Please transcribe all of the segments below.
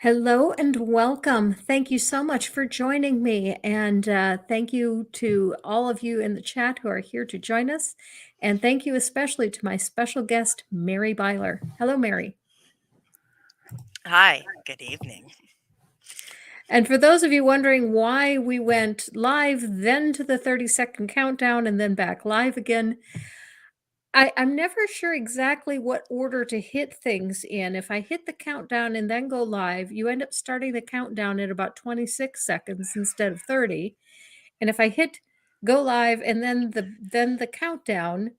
Hello and welcome. Thank you so much for joining me. And thank you to all of you in the chat who are here to join us. And thank you especially to my special guest, Mary Byler. Hello, Mary. Hi, good evening. And for those of you wondering why we went live, then to the 30-second countdown, and then back live again, I'm never sure exactly what order to hit things in. If I hit the countdown and then go live, you end up starting the countdown at about 26 seconds instead of 30. And if I hit go live and then the countdown,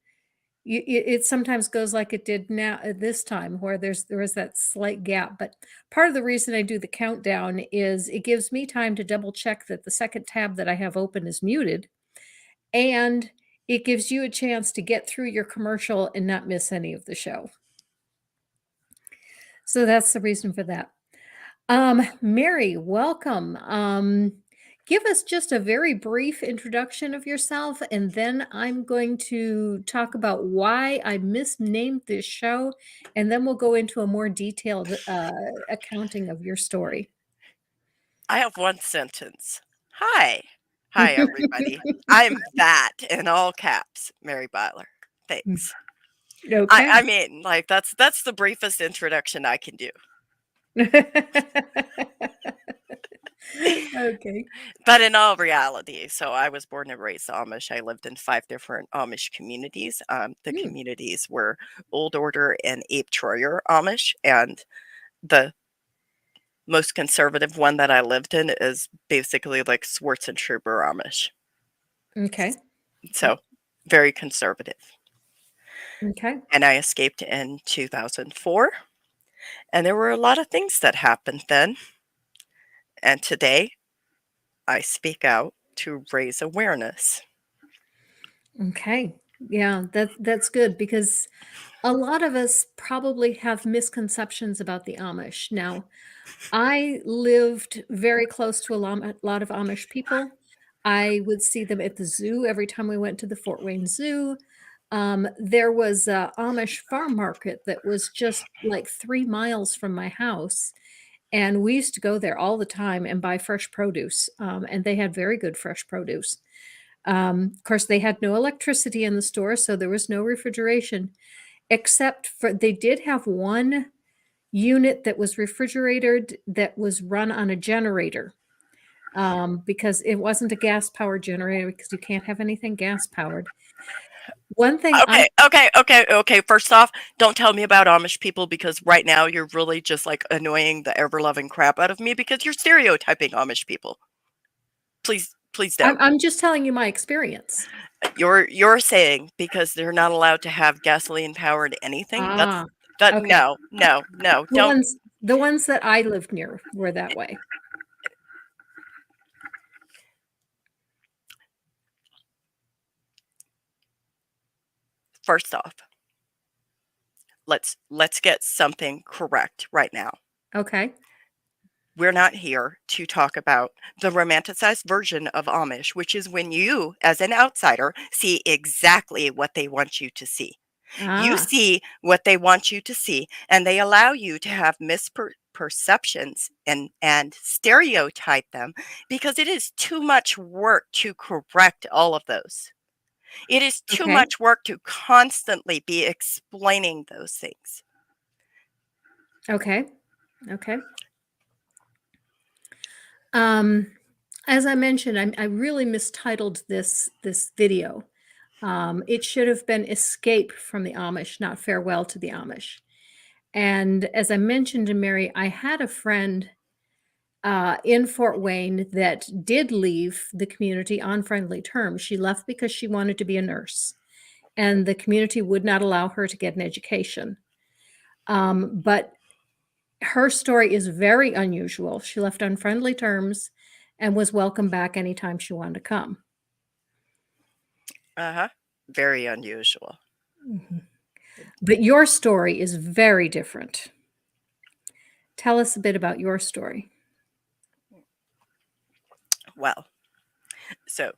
it sometimes goes like it did now at this time, where there is that slight gap. But part of the reason I do the countdown is it gives me time to double check that the second tab that I have open is muted, and it gives you a chance to get through your commercial and not miss any of the show. So that's the reason for that. Mary, welcome. Give us just a very brief introduction of yourself, and then I'm going to talk about why I misnamed this show, and then we'll go into a more detailed accounting of your story. I have one sentence. Hi. Hi, everybody. I'm that in all caps, Mary Byler. Thanks. Okay. I mean, like that's the briefest introduction I can do. Okay. But in all reality, so I was born and raised Amish. I lived in 5 different Amish communities. The communities were Old Order and Ape Troyer Amish, and the most conservative one that I lived in is basically like Swartz and Trooper Amish. Okay. So very conservative. Okay. And I escaped in 2004. And there were a lot of things that happened then. And today I speak out to raise awareness. Okay. Yeah, that's good, because a lot of us probably have misconceptions about the Amish. Now, I lived very close to a lot of Amish people. I would see them at the zoo every time we went to the Fort Wayne Zoo. There was a Amish farm market that was just like 3 miles from my house. And we used to go there all the time and buy fresh produce. And they had very good fresh produce. Of course, they had no electricity in the store, so there was no refrigeration, except for they did have one unit that was refrigerated that was run on a generator, because it wasn't a gas powered generator, because you can't have anything gas powered. One thing I Okay. First off, don't tell me about Amish people because right now you're really just like annoying the ever loving crap out of me because you're stereotyping Amish people. Please don't. I'm just telling you my experience. You're saying because they're not allowed to have gasoline powered anything. Ah, That okay. no, The don't. ones that I lived near were that way. First off, let's get something correct right now. Okay. We're not here to talk about the romanticized version of Amish, which is when you, as an outsider, see exactly what they want you to see. You Ah, see what they want you to see, and they allow you to have misperceptions and stereotype them because it is too much work to correct all of those. It is too okay. much work to constantly be explaining those things. Okay. Okay. Um, as I mentioned, I really mistitled this video. It should have been "Escape from the Amish," not "Farewell to the Amish." And as I mentioned to Mary, I had a friend in Fort Wayne that did leave the community on friendly terms. She left because she wanted to be a nurse, and the community would not allow her to get an education. But her story is very unusual. She left on friendly terms and was welcome back anytime she wanted to come. Uh-huh. Very unusual. Mhm. But your story is very different. Tell us a bit about your story. Well, so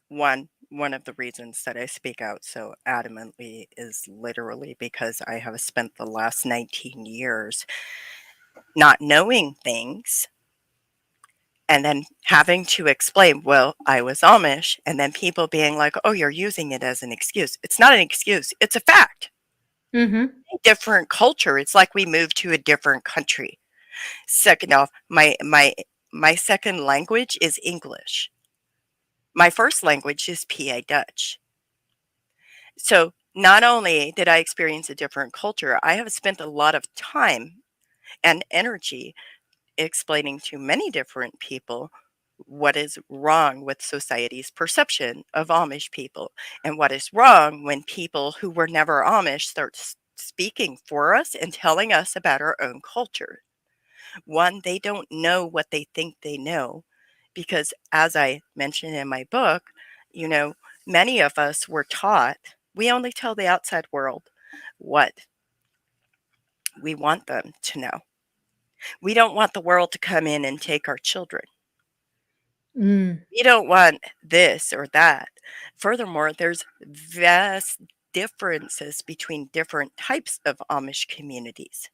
one of the reasons that I speak out so adamantly is literally because I have spent the last 19 years not knowing things, and then having to explain, well, I was Amish, and then people being like, oh, you're using it as an excuse. It's not an excuse, it's a fact. Mhm. Different culture. It's like we moved to a different country. Second off, my second language is English. My first language is PA Dutch. So not only did I experience a different culture, I have spent a lot of time and energy explaining to many different people what is wrong with society's perception of Amish people and what is wrong when people who were never Amish start speaking for us and telling us about our own culture. One, they don't know what they think they know because, as I mentioned in my book, you know, many of us were taught we only tell the outside world what we want them to know. We don't want the world to come in and take our children. Mm. We don't want this or that. Furthermore, there's vast differences between different types of Amish communities.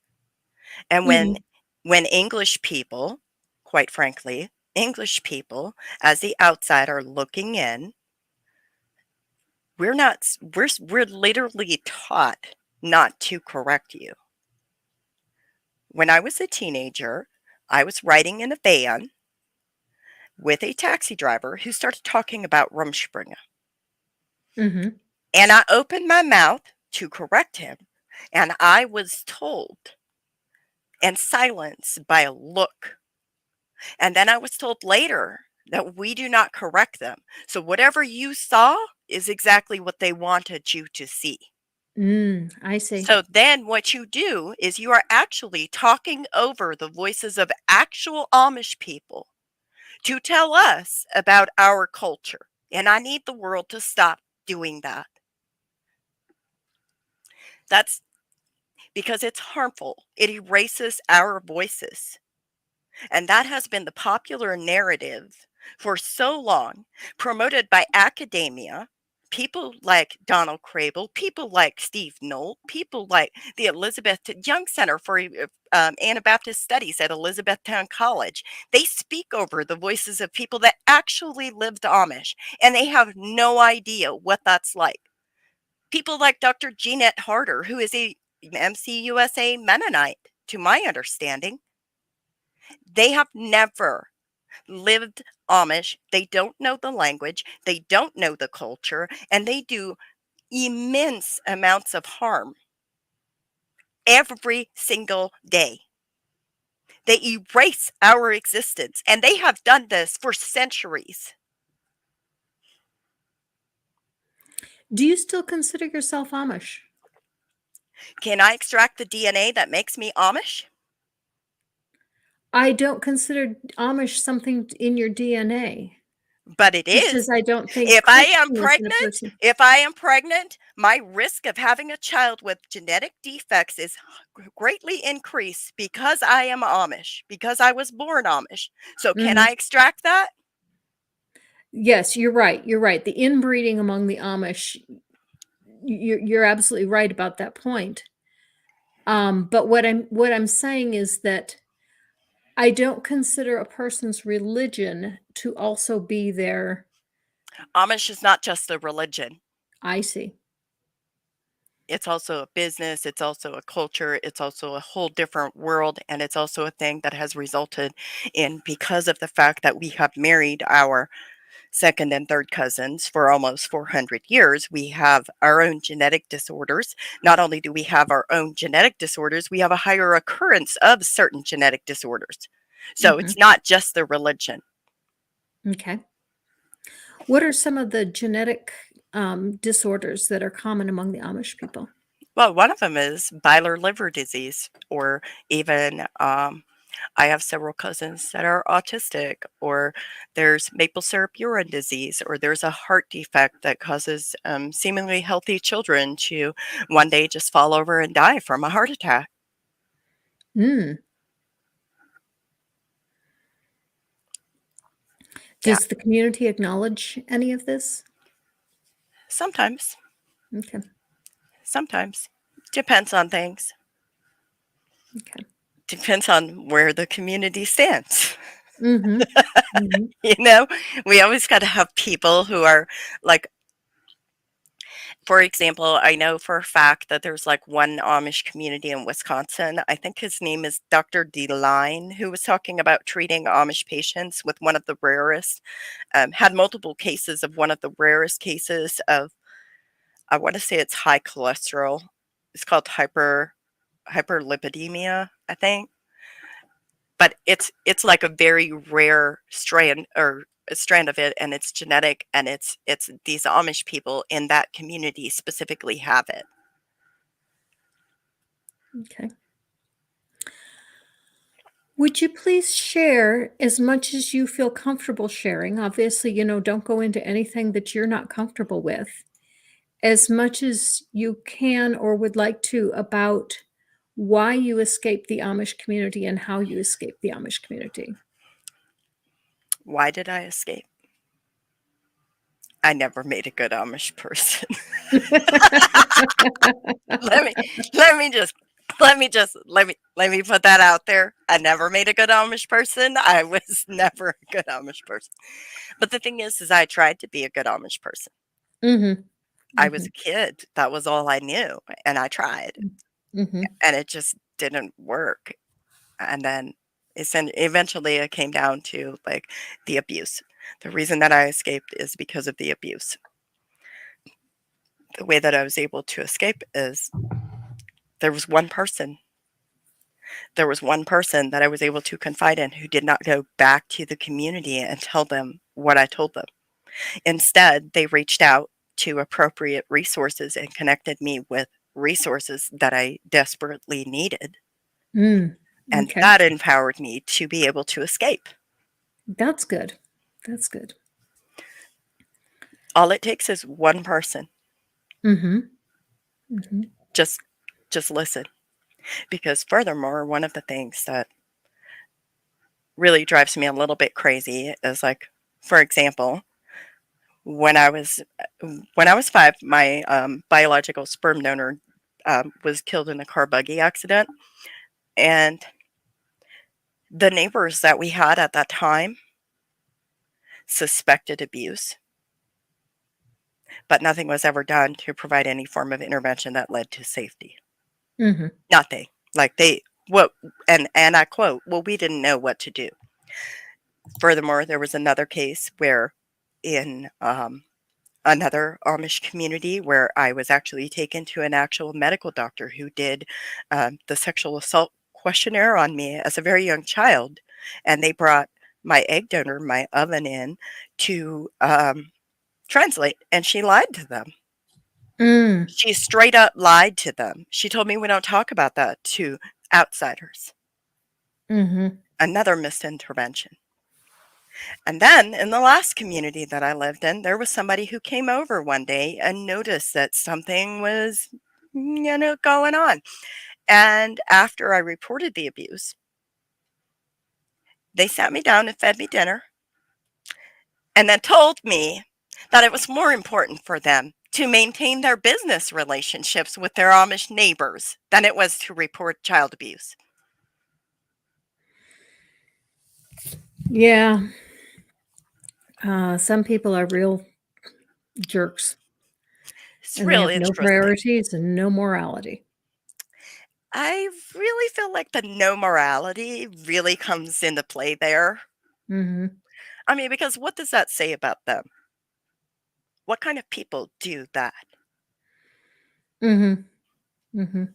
And Mhm. when English people, quite frankly, English people as the outsider looking in, we're not we're literally taught not to correct you. When I was a teenager, I was riding in a van with a taxi driver who started talking about Rumspringa. Mhm. And I opened my mouth to correct him, and I was told and silenced by a look. And then I was told later that we do not correct them. So whatever you saw is exactly what they wanted you to see. Mm, I see. So then what you do is you are actually talking over the voices of actual Amish people to tell us about our culture. And I need the world to stop doing that. That's because it's harmful. It erases our voices. And that has been the popular narrative for so long, promoted by academia, people like Donald Crable, people like Steve Knoll, people like the Elizabeth Young Center for Anabaptist Studies at Elizabethtown College. They speak over the voices of people that actually lived Amish, and they have no idea what that's like. People like Dr. Jeanette Harder, who is a MCUSA Mennonite, to my understanding, they have never lived Amish. They don't know the language, they don't know the culture, and they do immense amounts of harm every single day. They erase our existence, and they have done this for centuries. Do you still consider yourself Amish? Can I extract the DNA that makes me Amish? I don't consider Amish something in your DNA But it because is. I don't think If I am Christian is in a pregnant, person. my risk of having a child with genetic defects is greatly increased because I am Amish, because I was born Amish. So can I Mhm. extract that? Yes, you're right, you're right. The inbreeding among the Amish, you're absolutely right about that point. But what I'm saying is that I don't consider a person's religion to also be their. Amish is not just a religion. I see. It's also a business, it's also a culture, it's also a whole different world, and it's also a thing that has resulted in, because of the fact that we have married our second and third cousins for almost 400 years, we have our own genetic disorders. Not only do we have our own genetic disorders, we have a higher occurrence of certain genetic disorders. So Mhm. it's not just the religion. Okay. What are some of the genetic, disorders that are common among the Amish people? Well, one of them is bilar liver disease, or even I have several cousins that are autistic, or there's maple syrup urine disease, or there's a heart defect that causes seemingly healthy children to one day just fall over and die from a heart attack. Mm. Yeah, Does the community acknowledge any of this? sometimes, Okay, sometimes. Depends on things. okay. depends on where the community stands. Mhm. Mhm. You know, we always got to have people who are like, for example, I know for a fact that there's like one Amish community in Wisconsin. I think his name is Dr. DeLine, who was talking about treating Amish patients with one of the rarest, had multiple cases of one of the rarest cases of, I want to say it's high cholesterol. It's called hyperlipidemia, I think. But it's like a very rare strand or a strand of it, and it's genetic, and it's these Amish people in that community specifically have it. Okay. Would you please share as much as you feel comfortable sharing? Obviously, don't go into anything that you're not comfortable with. As much as you can or would like to about why you escaped the Amish community and how you escaped the Amish community. Why did I escape? I never made a good Amish person. let me let me just let me put that out there. I never made a good Amish person. I was never a good Amish person. But the thing is I tried to be a good Amish person. Mhm. I was a Mhm. kid. That was all I knew, and I tried, Mhm. and it just didn't work. And then eventually it came down to like the abuse. The reason that I escaped is because of the abuse. The way that I was able to escape is there was one person. There was one person that I was able to confide in who did not go back to the community and tell them what I told them. Instead, they reached out to appropriate resources and connected me with resources that I desperately needed. Mm. And Okay. that empowered me to be able to escape. That's good. That's good. All it takes is one person. Mhm. Mhm. Just just listen. Because furthermore, one of the things that really drives me a little bit crazy is like, for example, when I was when I was 5, my biological sperm donor was killed in a car buggy accident, and the neighbors that we had at that time suspected abuse, but nothing was ever done to provide any form of intervention that led to safety. Mhm. Nothing. Like they what and I quote, "Well, we didn't know what to do." Furthermore, there was another case where in another Amish community where I was actually taken to an actual medical doctor who did the sexual assault questionnaire on me as a very young child. And they brought my egg donor, my oven in to translate, and she lied to them. Mm. She straight up lied to them. She told me we don't talk about that to outsiders. Mhm. Another misintervention. And then in the last community that I lived in, there was somebody who came over one day and noticed that something was, going on. And after I reported the abuse, they sat me down and fed me dinner and then told me that it was more important for them to maintain their business relationships with their Amish neighbors than it was to report child abuse. Yeah. Some people are real jerks, It's and they real have no interesting. priorities and no morality. I really feel like the no morality really comes into play there. Mhm. I mean, because what does that say about them? What kind of people do that? Mhm. Mhm.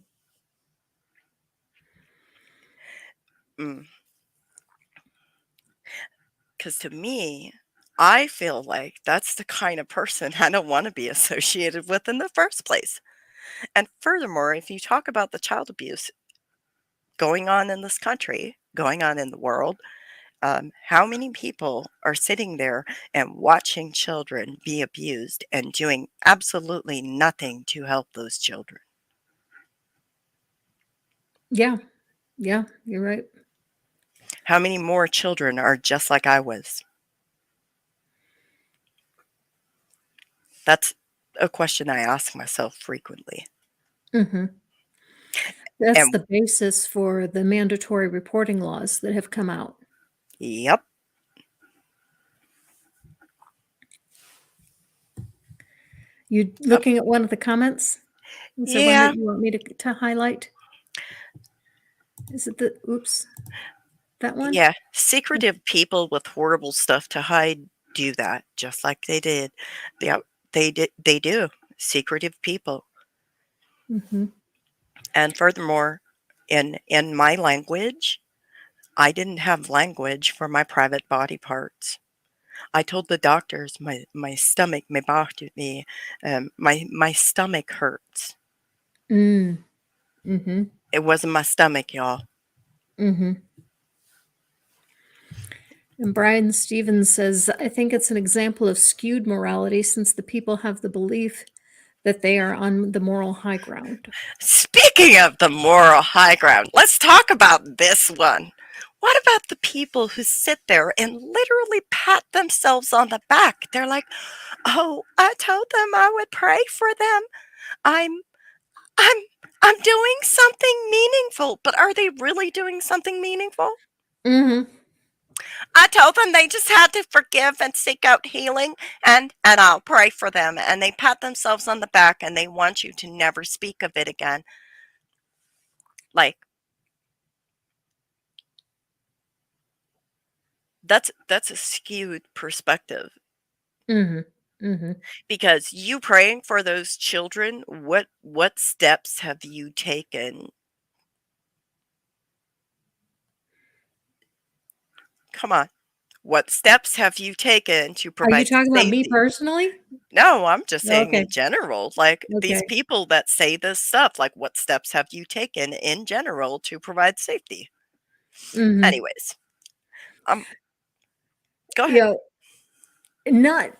Because to me, I feel like that's the kind of person I don't want to be associated with in the first place. And furthermore, if you talk about the child abuse going on in this country, going on in the world, how many people are sitting there and watching children be abused and doing absolutely nothing to help those children? Yeah. Yeah, you're right. How many more children are just like I was? That's a question I ask myself frequently. Mhm. That's And the basis for the mandatory reporting laws that have come out. yep. You Yep. looking at one of the comments? Is there one that Yeah. you want me to highlight? Is it the oops, that one? Yeah. Secretive people with horrible stuff to hide do that just like they did. Yeah, they do. Secretive people. Mhm. And furthermore, in my language, I didn't have language for my private body parts. I told the doctors my stomach may bother me, my stomach hurts. Mm. Mhm. It wasn't my stomach, y'all. Mhm. And Brian Stevens says, I think it's an example of skewed morality since the people have the belief that they are on the moral high ground. Speaking of the moral high ground, let's talk about this one. What about the people who sit there and literally pat themselves on the back? They're like, "Oh, I told them I would pray for them. I'm I'm I'm doing something meaningful." But are they really doing something meaningful? Mhm. I told them they just had to forgive and seek out healing, and I'll pray for them, and they pat themselves on the back and they want you to never speak of it again. Like, that's a skewed perspective, Mhm. Mhm. because you praying for those children, what steps have you taken? Come on. What steps have you taken to Are you provide talking about me safety? personally? No, I'm just saying Okay. in general, like these Okay. people that say this stuff, like what steps have you taken in general to provide safety? Mhm. Anyways, um, go You ahead. know, not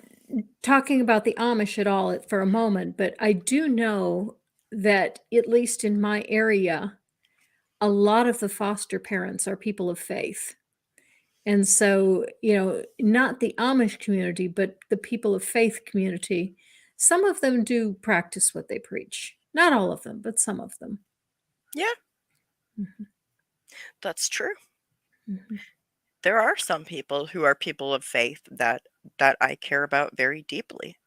talking about the Amish at all for a moment, but I do know that, at least in my area, a lot of the foster parents are people of faith. And so, not the Amish community, but the people of faith community, some of them do practice what they preach. Not all of them, but some of them. Yeah, Mhm, that's true. mhm, There are some people who are people of faith that I care about very deeply.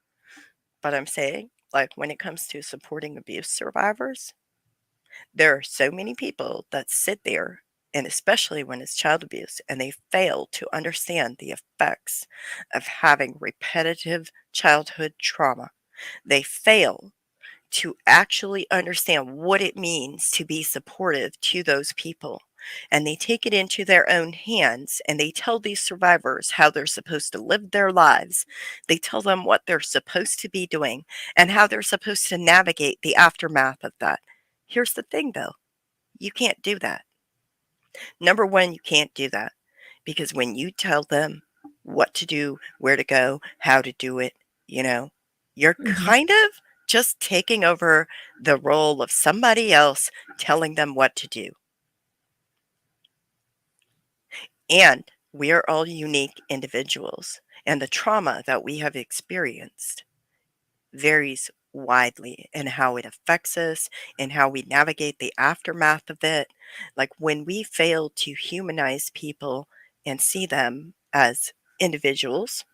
But I'm saying, like when it comes to supporting abuse survivors, there are so many people that sit there, and especially when it's child abuse, and they fail to understand the effects of having repetitive childhood trauma. They fail to actually understand what it means to be supportive to those people. And they take it into their own hands and they tell these survivors how they're supposed to live their lives. They tell them what they're supposed to be doing and how they're supposed to navigate the aftermath of that. Here's the thing though, you can't do that. Number one, you can't do that because when you tell them what to do, where to go, how to do it, you know, you're mhm, kind of just taking over the role of somebody else telling them what to do. And we are all unique individuals, and the trauma that we have experienced varies widely in how it affects us and how we navigate the aftermath of it. Like when we fail to humanize people and see them as individuals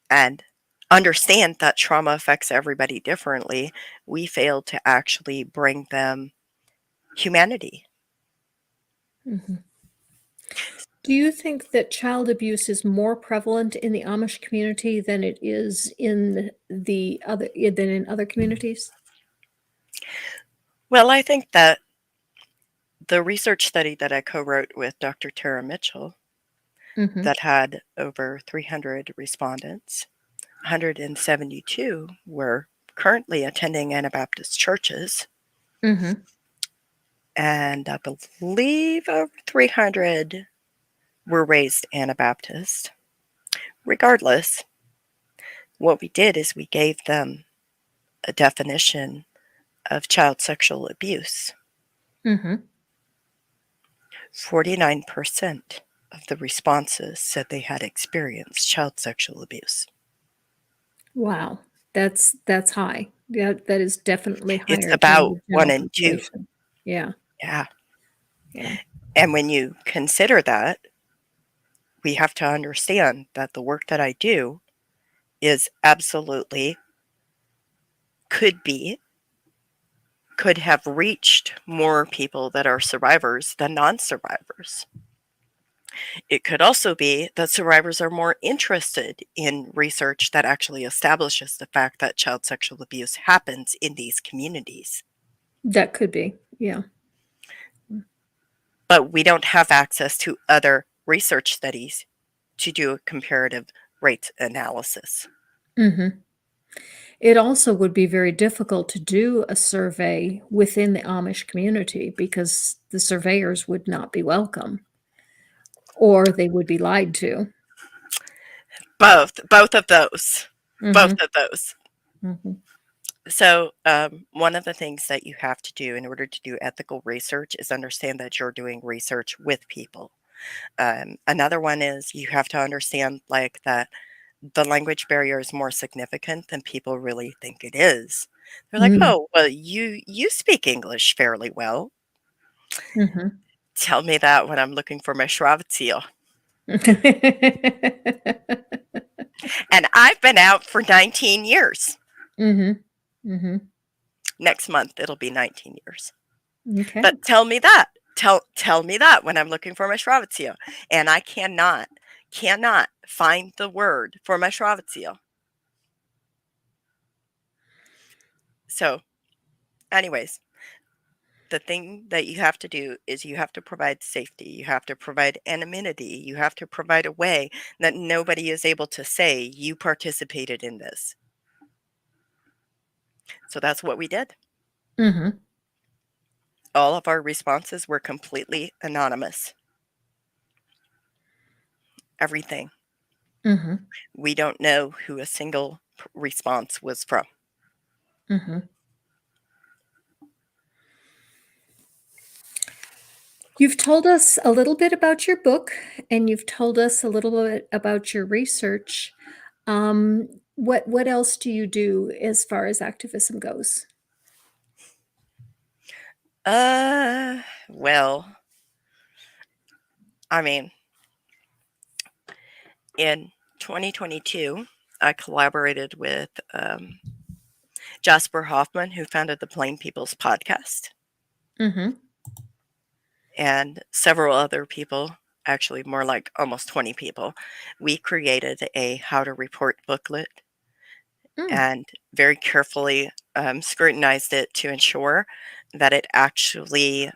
and understand that trauma affects everybody differently, we fail to actually bring them humanity. mhm. Do you think that child abuse is more prevalent in the Amish community than it is in than in other communities? Well, I think that the research study that I co wrote with Dr. Tara Mitchell, Mhm, that had over 300 respondents, 172 were currently attending Anabaptist churches, mhm, and I believe over 300 were raised Anabaptist. Regardless, what we did is we gave them a definition of child sexual abuse. mhm. 49% of the responses said they had experienced child sexual abuse. Wow, that's high. Yeah, that is definitely It's higher than about the one general in two. population. Yeah. Yeah. Yeah. And when you consider that, we have to understand that the work that I do is absolutely could be could have reached more people that are survivors than non-survivors. It could also be that survivors are more interested in research that actually establishes the fact that child sexual abuse happens in these communities. That could be. Yeah. But we don't have access to other research studies to do a comparative rates analysis. Mhm. It also would be very difficult to do a survey within the Amish community because the surveyors would not be welcome or they would be lied to. Both of those. Both Mhm. of those. Mhm. So, one of the things that you have to do in order to do ethical research is understand that you're doing research with people. Another one is you have to understand like that the language barrier is more significant than people really think it is. They're like, Mm. "Oh, well, you speak English fairly well." Mhm. Tell me that when I'm looking for my Schravazio. And I've been out for 19 years. Mhm. Mhm. Next month it'll be 19 years. Okay. But tell me that. Tell me that when I'm looking for my Schravazio. And I cannot find the word for my Schravazio. So, anyways, the thing that you have to do is you have to provide safety. You have to provide anonymity. You have to provide a way that nobody is able to say you participated in this. So that's what we did. Mhm. All of our responses were completely anonymous. Everything. Mhm. We don't know who a single response was from. Mhm. You've told us a little bit about your book, and you've told us a little bit about your research. What else do you do as far as activism goes? Uh, well, I mean, in 2022, I collaborated with Jasper Hoffman, who founded the Plain People's Podcast, Mhm. and several other people, actually, more like almost 20 people. We created a how to report booklet Mm. and very carefully scrutinized it to ensure that it actually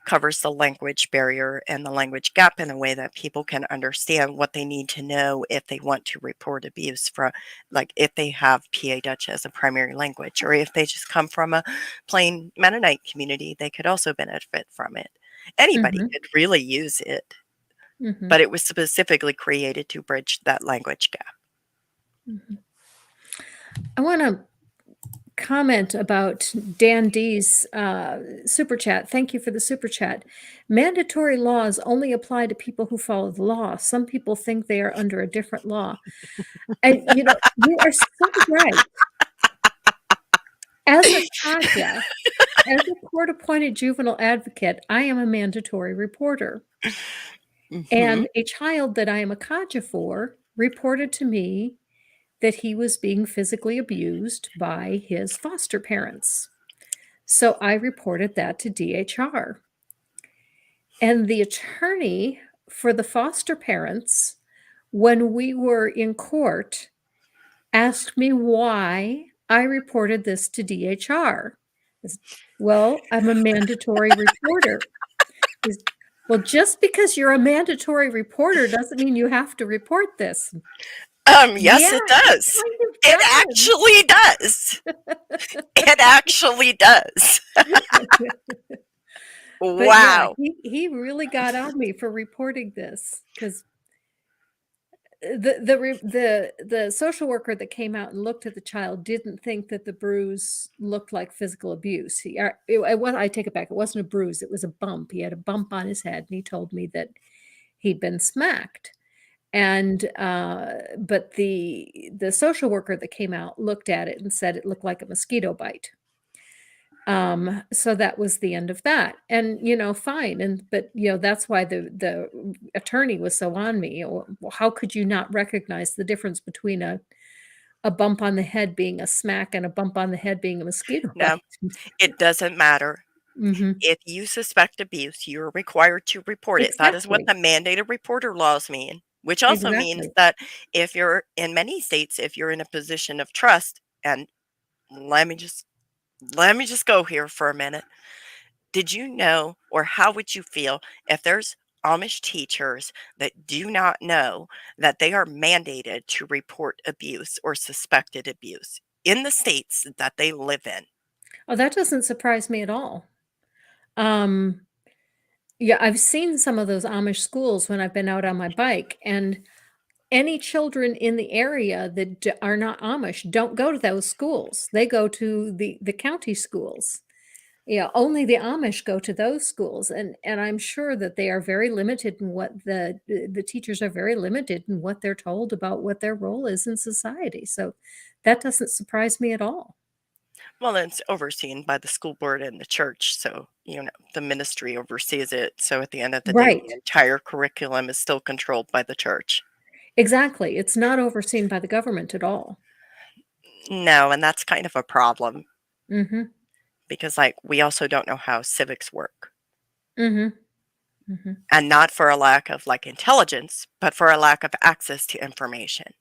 covers the language barrier and the language gap in a way that people can understand what they need to know if they want to report abuse from, like if they have PA Dutch as a primary language, or if they just come from a plain Mennonite community, they could also benefit from it. Anybody Mhm. could really use it, but Mhm. it was specifically created to bridge that language gap. Mhm. I wanna comment about Dan D's, super chat. Thank you for the super chat. Mandatory laws only apply to people who follow the law. Some people think they are under a different law. And, you are so right. As a CAJA, as a court-appointed juvenile advocate, I am a mandatory reporter. Hmm. And a child that I am a CAJA for reported to me that he was being physically abused by his foster parents. So I reported that to DHR. And the attorney for the foster parents, when we were in court, asked me why I reported this to DHR. Well, I'm a mandatory reporter. Is well, just because you're a mandatory reporter doesn't mean you have to report this. Yes, Yeah, it it does. It kind actually does. It actually does. of does. But yeah, Wow. he really got on me for reporting this because the social worker that came out and looked at the child didn't think that the bruise looked like physical abuse. It was I take it back. It wasn't a bruise. It was a bump. He had a bump on his head, and he told me that he'd been smacked. And but the social worker that came out looked at it and said it looked like a mosquito bite. So that was the end of that. And, fine. But, that's why the attorney was so on me. Well, how could you not recognize the difference between a bump on the head being a smack and a bump on the head being a mosquito No, bite? it doesn't matter. Mhm. If you suspect abuse, you're required to report it. That is what Exactly. the mandated reporter laws mean, which also means Exactly. that if you're in many states, if you're in a position of trust, and let me just let me just go here for a minute. Did you know, or how would you feel if there's Amish teachers that do not know that they are mandated to report abuse or suspected abuse in the states that they live in? Oh, that doesn't surprise me at all. Um, yeah, I've seen some of those Amish schools when I've been out on my bike, and any children in the area that are not Amish don't go to those schools. They go to the county schools. Yeah, only the Amish go to those schools, and I'm sure that they are very limited in what the teachers are very limited in what they're told about what their role is in society. So that doesn't surprise me at all. Well, it's overseen by the school board and the church, so, the ministry oversees it, so at the end of the day, Right. the entire curriculum is still controlled by the church. Exactly. It's not overseen by the government at all. No, and that's kind of a problem Mhm. because, like, we also don't know how civics work, Mhm. Mhm. and not for a lack of, like, intelligence, but for a lack of access to information.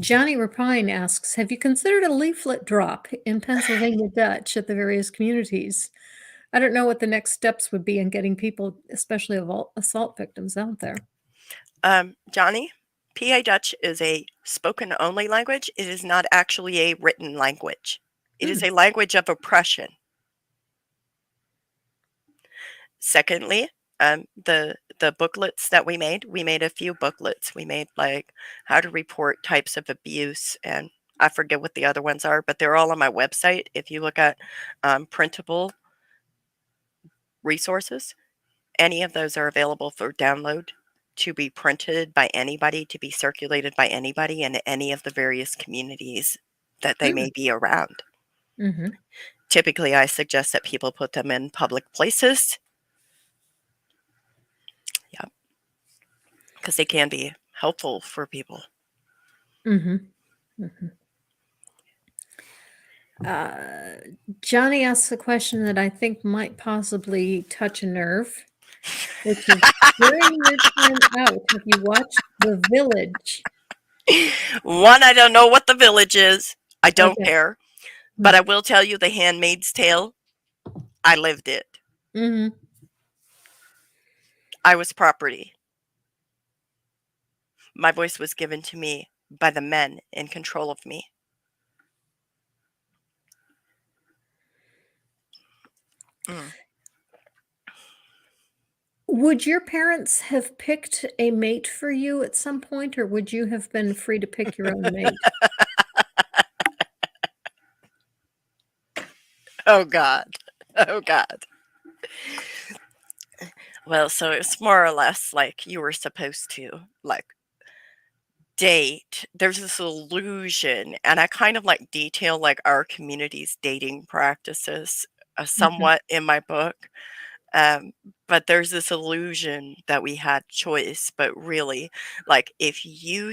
Johnny Rapine asks, "Have you considered a leaflet drop in Pennsylvania Dutch at the various communities? I don't know what the next steps would be in getting people, especially assault victims, out there." Johnny, PA Dutch is a spoken only language. It is not actually a written language. It is Hmm. a language of oppression. Secondly, the booklets that we made a few booklets. We made like how to report types of abuse, and I forget what the other ones are, but they're all on my website. If you look at printable resources, any of those are available for download to be printed by anybody, to be circulated by anybody in any of the various communities that they may Mm. be around. Mhm. Typically, I suggest that people put them in public places. Yeah, because they can be helpful for people. Mhm. Mhm. Uh, Johnny asks a question that I think might possibly touch a nerve, which is, during your time out, have you watched The Village? One, I don't know what the village is. I don't Okay. care. But Mm. I will tell you The Handmaid's Tale. I lived it. Mhm. I was property. My voice was given to me by the men in control of me. Mm. Would your parents have picked a mate for you at some point, or would you have been free to pick your own mate? Oh God. Oh God. Well, so it's more or less like you were supposed to, like, date. There's this illusion, and I kind of like detail like our community's dating practices Mhm. somewhat in my book. Um, but there's this illusion that we had choice, but really, like, if you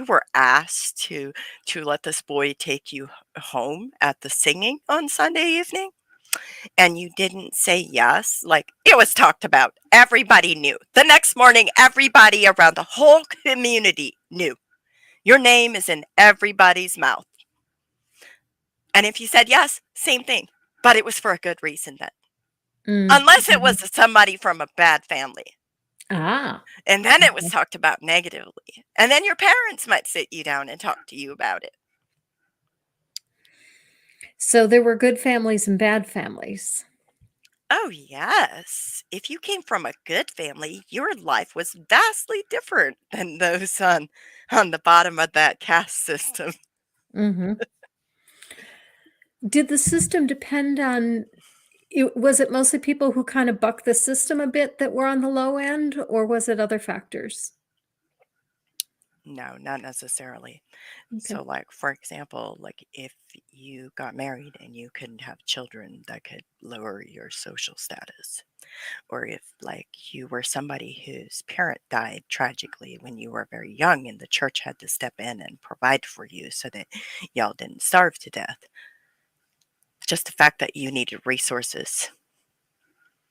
were asked to let this boy take you home at the singing on Sunday evening, and you didn't say yes, like, it was talked about. Everybody knew. The next morning, everybody around the whole community knew. Your name is in everybody's mouth. And if you said yes, same thing. But it was for a good reason then. Mm. Unless it was Mhm. somebody from a bad family. Ah. And then it was Okay. talked about negatively. And then your parents might sit you down and talk to you about it. So there were good families and bad families. Oh, yes. If you came from a good family, your life was vastly different than those on the bottom of that caste system. Mhm. Did the system depend on was it mostly people who kind of bucked the system a bit that were on the low end, or was it other factors? No, not necessarily. Okay. So, like, for example, like if you got married and you couldn't have children, that could lower your social status. Or if, like, you were somebody whose parent died tragically when you were very young and the church had to step in and provide for you so that y'all didn't starve to death. Just the fact that you needed resources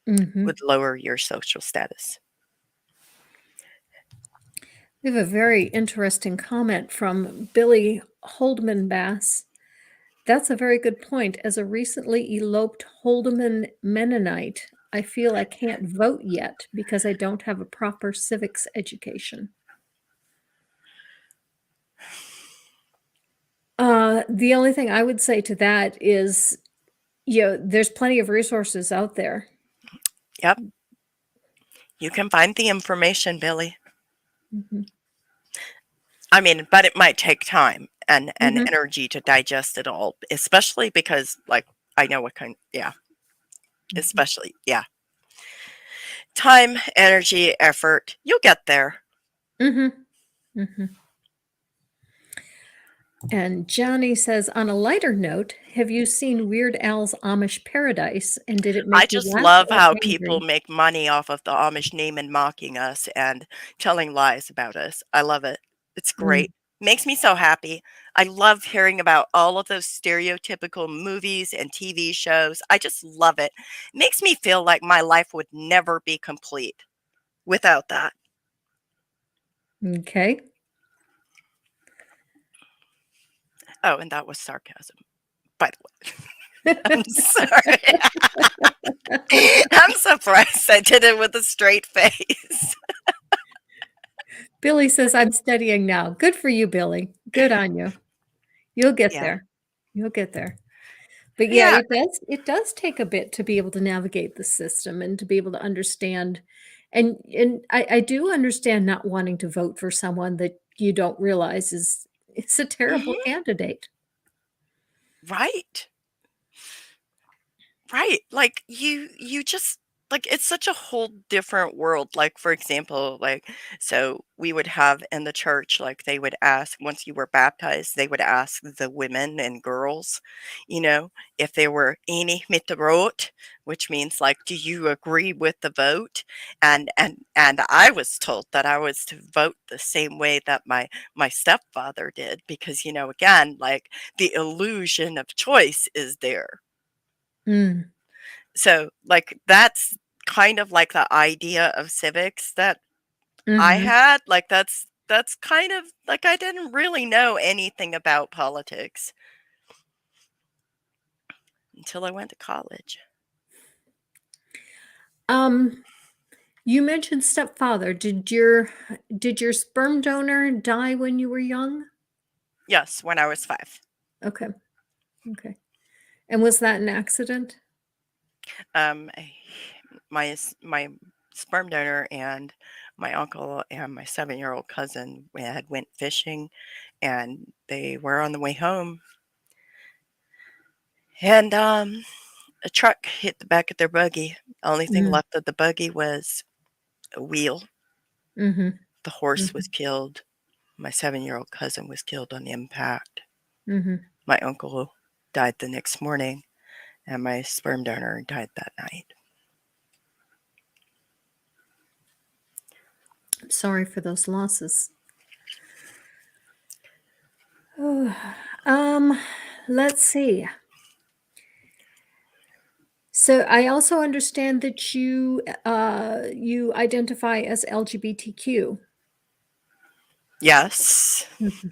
Mhm. would lower your social status. We have a very interesting comment from Billy Holdman Bass. That's a very good point. As a recently eloped Holdeman Mennonite, I feel I can't vote yet because I don't have a proper civics education. The only thing I would say to that is, there's plenty of resources out there. Yep, you can find the information, Billy. Mhm. I mean, but it might take time and Mhm. energy to digest it all, especially because, like, I know what kind. Yeah, Mhm. especially, yeah, time, energy, effort. You'll get there. Mhm. Mhm. And Johnny says, on a lighter note, have you seen Weird Al's Amish Paradise, and did it I make you just laugh love or how people angry? make money off of the Amish name and mocking us and telling lies about us. I love it. It's Mm. great. Makes me so happy. I love hearing about all of those stereotypical movies and TV shows. I just love it. Makes me feel like my life would never be complete without that. Okay. Oh, and that was sarcasm, by the way. I'm sorry. I'm surprised I did it with a straight face. Billy says, I'm studying now. Good for you, Billy. Good on you. You'll get Yeah. there. You'll get there. But yeah, Yeah. it does take a bit to be able to navigate the system and to be able to understand. And I do understand not wanting to vote for someone that you don't realize is a terrible Mhm. candidate. Right. Right, like, you just like, it's such a whole different world, like, for example, like, so we would have in the church, like, they would ask once you were baptized, they would ask the women and girls, if they were "enig mit the rot," which means, like, "Do you agree with the vote?" And I was told that I was to vote the same way that my stepfather did because, again, like, the illusion of choice is there. Mm, So, like, that's kind of like the idea of civics that I mhm. had, like, that's kind of like I didn't really know anything about politics until I went to college. Um, you mentioned stepfather. Did your sperm donor die when you were young? Yes, when I was 5. Okay, okay. And was that an accident? I my sperm donor and my uncle and my 7-year-old cousin, we had went fishing, and they were on the way home, and, a truck hit the back of their buggy. The only thing Mm, left of the buggy was a wheel. mhm, The horse was mhm, killed. My 7-year-old cousin was killed on impact. mhm. My uncle died the next morning, and my sperm donor died that night. I'm sorry for those losses. Um, let's see. So I also understand that you identify as LGBTQ. Yes. Mhm.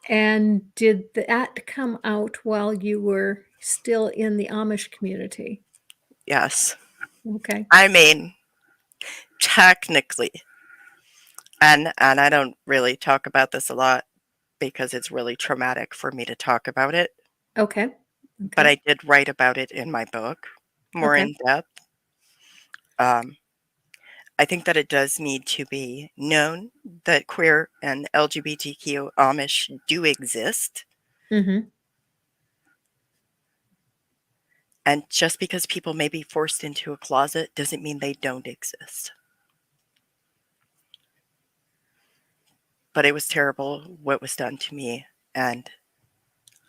And did that come out while you were still in the Amish community? Yes. Okay. I mean, technically, and I don't really talk about this a lot because it's really traumatic for me to talk about it, Okay. but Okay. I did write about it in my book more Okay. in depth. Um, I think that it does need to be known that queer and LGBTQ Amish do exist. Mhm. And just because people may be forced into a closet doesn't mean they don't exist. but it was terrible what was done to me, and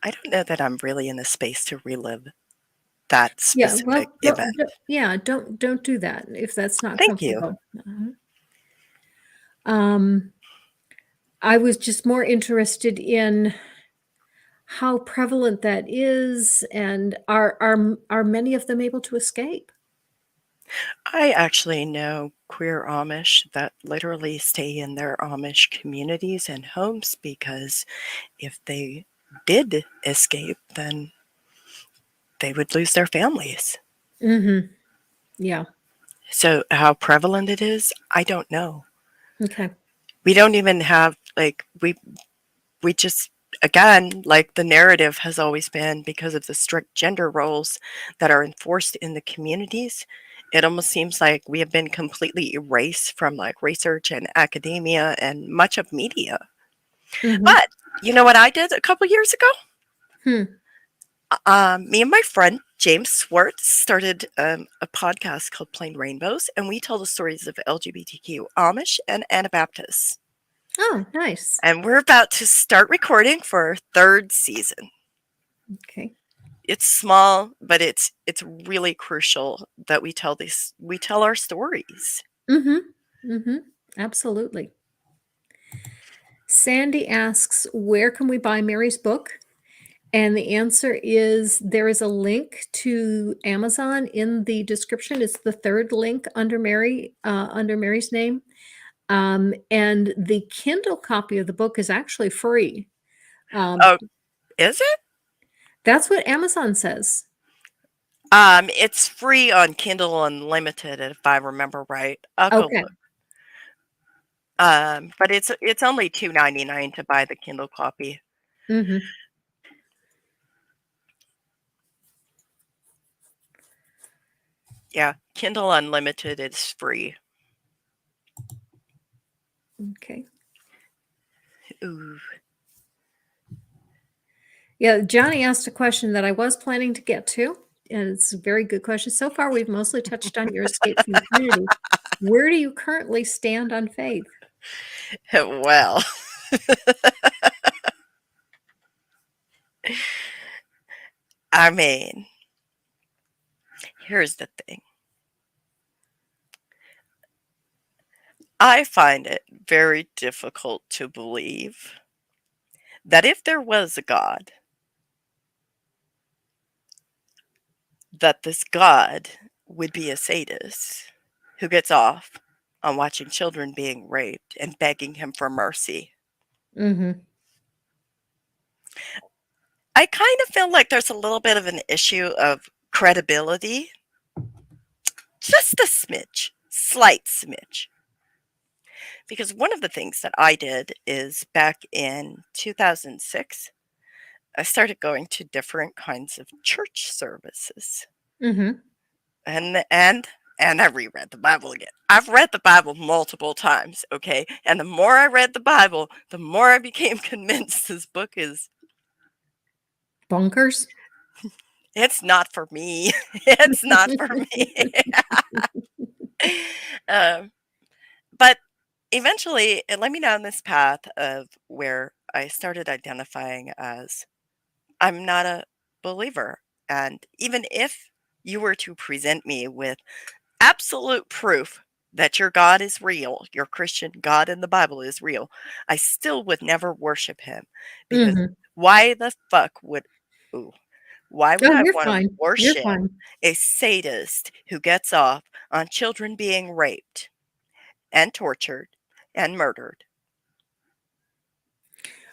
I don't know that I'm really in a space to relive that Yeah, specific well, event. yeah, don't do that if that's not Thank you. comfortable. Um, I was just more interested in how prevalent that is, and are many of them able to escape? I actually know queer Amish that literally stay in their Amish communities and homes because if they did escape, then they would lose their families. Mhm. Yeah. So, how prevalent it is, I don't know. Okay. We don't even have, like, we just, again, like the narrative has always been because of the strict gender roles that are enforced in the communities, it almost seems like we have been completely erased from like research and academia and much of media. Mhm. But you know what I did a couple years ago? Hmm. Me and my friend James Swartz started a podcast called Plain Rainbows, and we tell the stories of LGBTQ Amish and Anabaptists. Oh, nice. And we're about to start recording for our third season. Okay. It's small, but it's really crucial that we tell our stories. Mhm. Mhm. Absolutely. Sandy asks, "Where can we buy Mary's book?" And the answer is there is a link to Amazon in the description. It's the third link under Mary's name. And the Kindle copy of the book is actually free. Um, Oh, is it? that's what Amazon says. It's free on Kindle Unlimited, if I remember right. I'll go Okay. look. But it's only $2.99 to buy the Kindle copy. Mhm. Yeah, Kindle Unlimited is free. Okay. Ooh. Yeah, Johnny asked a question that I was planning to get to, and it's a very good question. So far, we've mostly touched on your escape from the community. Where do you currently stand on faith? Well, I mean, here's the thing. I find it very difficult to believe that if there was a God, that this God would be a sadist who gets off on watching children being raped and begging him for mercy. Mhm. I kind of feel like there's a little bit of an issue of credibility, just a smidge, slight smidge. Because one of the things that I did is back in 2006, I started going to different kinds of church services. Mhm. And I reread the Bible again. I've read the Bible multiple times, okay? And the more I read the Bible, the more I became convinced this book is Bunkers? it's not for me. It's not for me. um, but eventually, it led me down this path of where I started identifying as I'm not a believer. And even if you were to present me with absolute proof that your God is real, your Christian God in the Bible is real, I still would never worship him because Mhm. why the fuck would ooh, why would Oh, I you're want to fine. You're worship fine. a sadist who gets off on children being raped and tortured and murdered?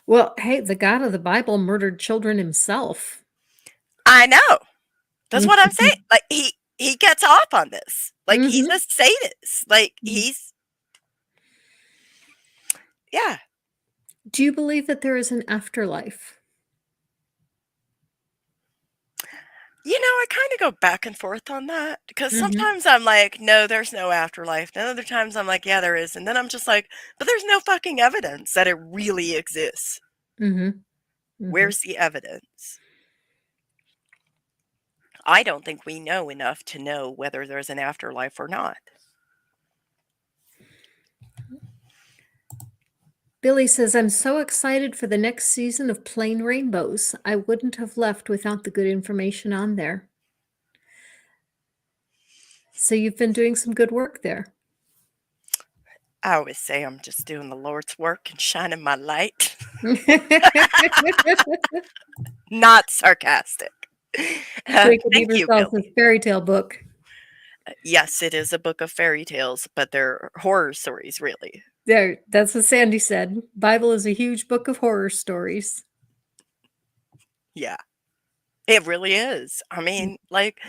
Well, hey, the God of the Bible murdered children himself. I know. That's what I'm saying. Mhm. Like he gets off on this. Like he's Mhm. a sadist. Like Mm. yeah. Do you believe that there is an afterlife? You know, I kind of go back and forth on that because Mhm. sometimes I'm like, no, there's no afterlife. And other times I'm like, yeah, there is. And then I'm just like, but there's no fucking evidence that it really exists. Mhm. Mhm. Where's the evidence? I don't think we know enough to know whether there's an afterlife or not. Billy says, I'm so excited for the next season of Plain Rainbows. I wouldn't have left without the good information on there. So you've been doing some good work there. I always say I'm just doing the Lord's work and shining my light. Not sarcastic. Jacob Thank you, Ebersol says Billy. fairy tale book. Yes, it is a book of fairy tales, but they're horror stories, really. There, that's what Sandy said. Bible is a huge book of horror stories. Yeah, it really is. I Mm. mean, like,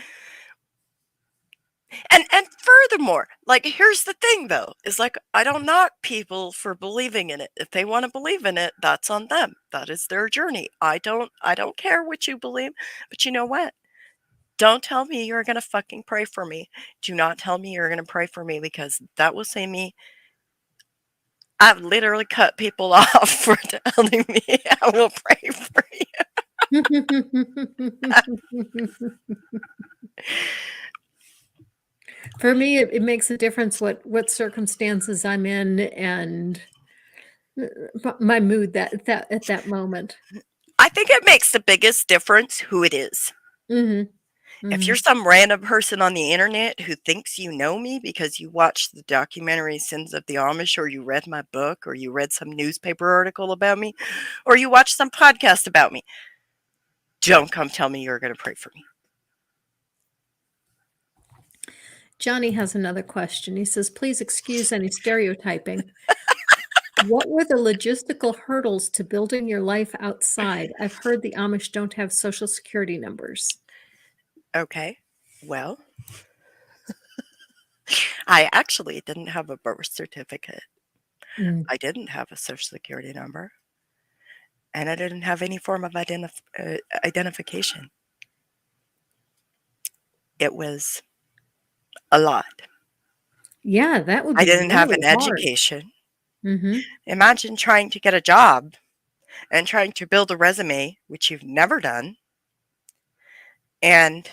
and furthermore, like, here's the thing though, is like I don't knock people for believing in it. If they want to believe in it, that's on them. That is their journey. I don't care what you believe, but you know what? Don't tell me you're going to fucking pray for me. Do not tell me you're going to pray for me because that will save me. I've literally cut people off for telling me I will pray for you. For me, it makes a difference what circumstances I'm in and my mood that at that moment. I think it makes the biggest difference who it is. Mhm. If you're Mhm. some random person on the internet who thinks you know me because you watched the documentary Sins of the Amish, or you read my book, or you read some newspaper article about me, or you watched some podcast about me, don't come tell me you're going to pray for me. Johnny has another question. He says, "Please excuse any stereotyping. What were the logistical hurdles to building your life outside? I've heard the Amish don't have social security numbers." Okay. Well, I actually didn't have a birth certificate. Mm. I didn't have a social security number, and I didn't have any form of identification. It was a lot. Yeah, that would I be didn't have really an hard. education. Mhm. Imagine trying to get a job and trying to build a resume, which you've never done, and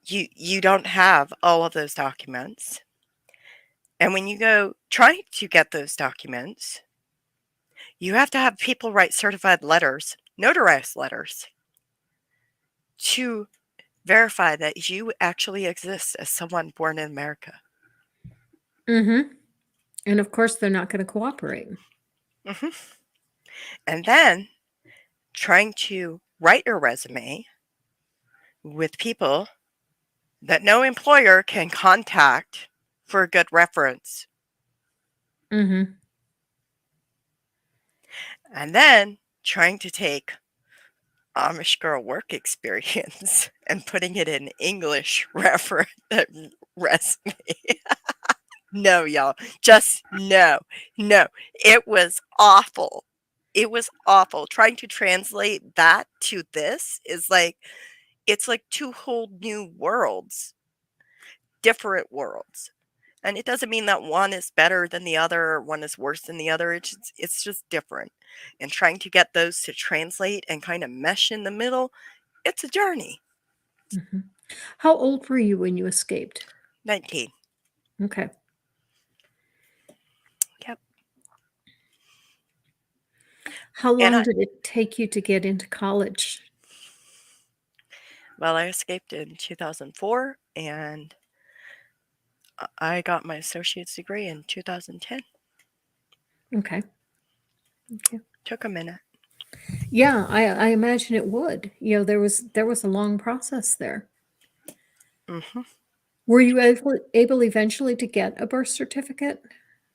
you don't have all of those documents. And when you go trying to get those documents, you have to have people write certified letters, notarized letters, to verify that you actually exist as someone born in America. Mhm. And of course, they're not gonna cooperate. Hmm. And then trying to write your resume with people that no employer can contact for a good reference. Mhm. And then trying to take Amish girl work experience and putting it in English resume. No, y'all. Just no. No. It was awful. It was awful. Trying to translate that to this is like it's like two whole new worlds, different worlds. And it doesn't mean that one is better than the other or one is worse than the other. It's just different. And trying to get those to translate and kind of mesh in the middle, it's a journey. Mhm. How old were you when you escaped? 19. Okay. Yep. How And long did it take you to get into college? I escaped in 2004 and I got my associate's degree in 2010. Okay. Okay. Took a minute. Yeah, I imagine it would. There was a long process there. Hmm. Were you able eventually to get a birth certificate?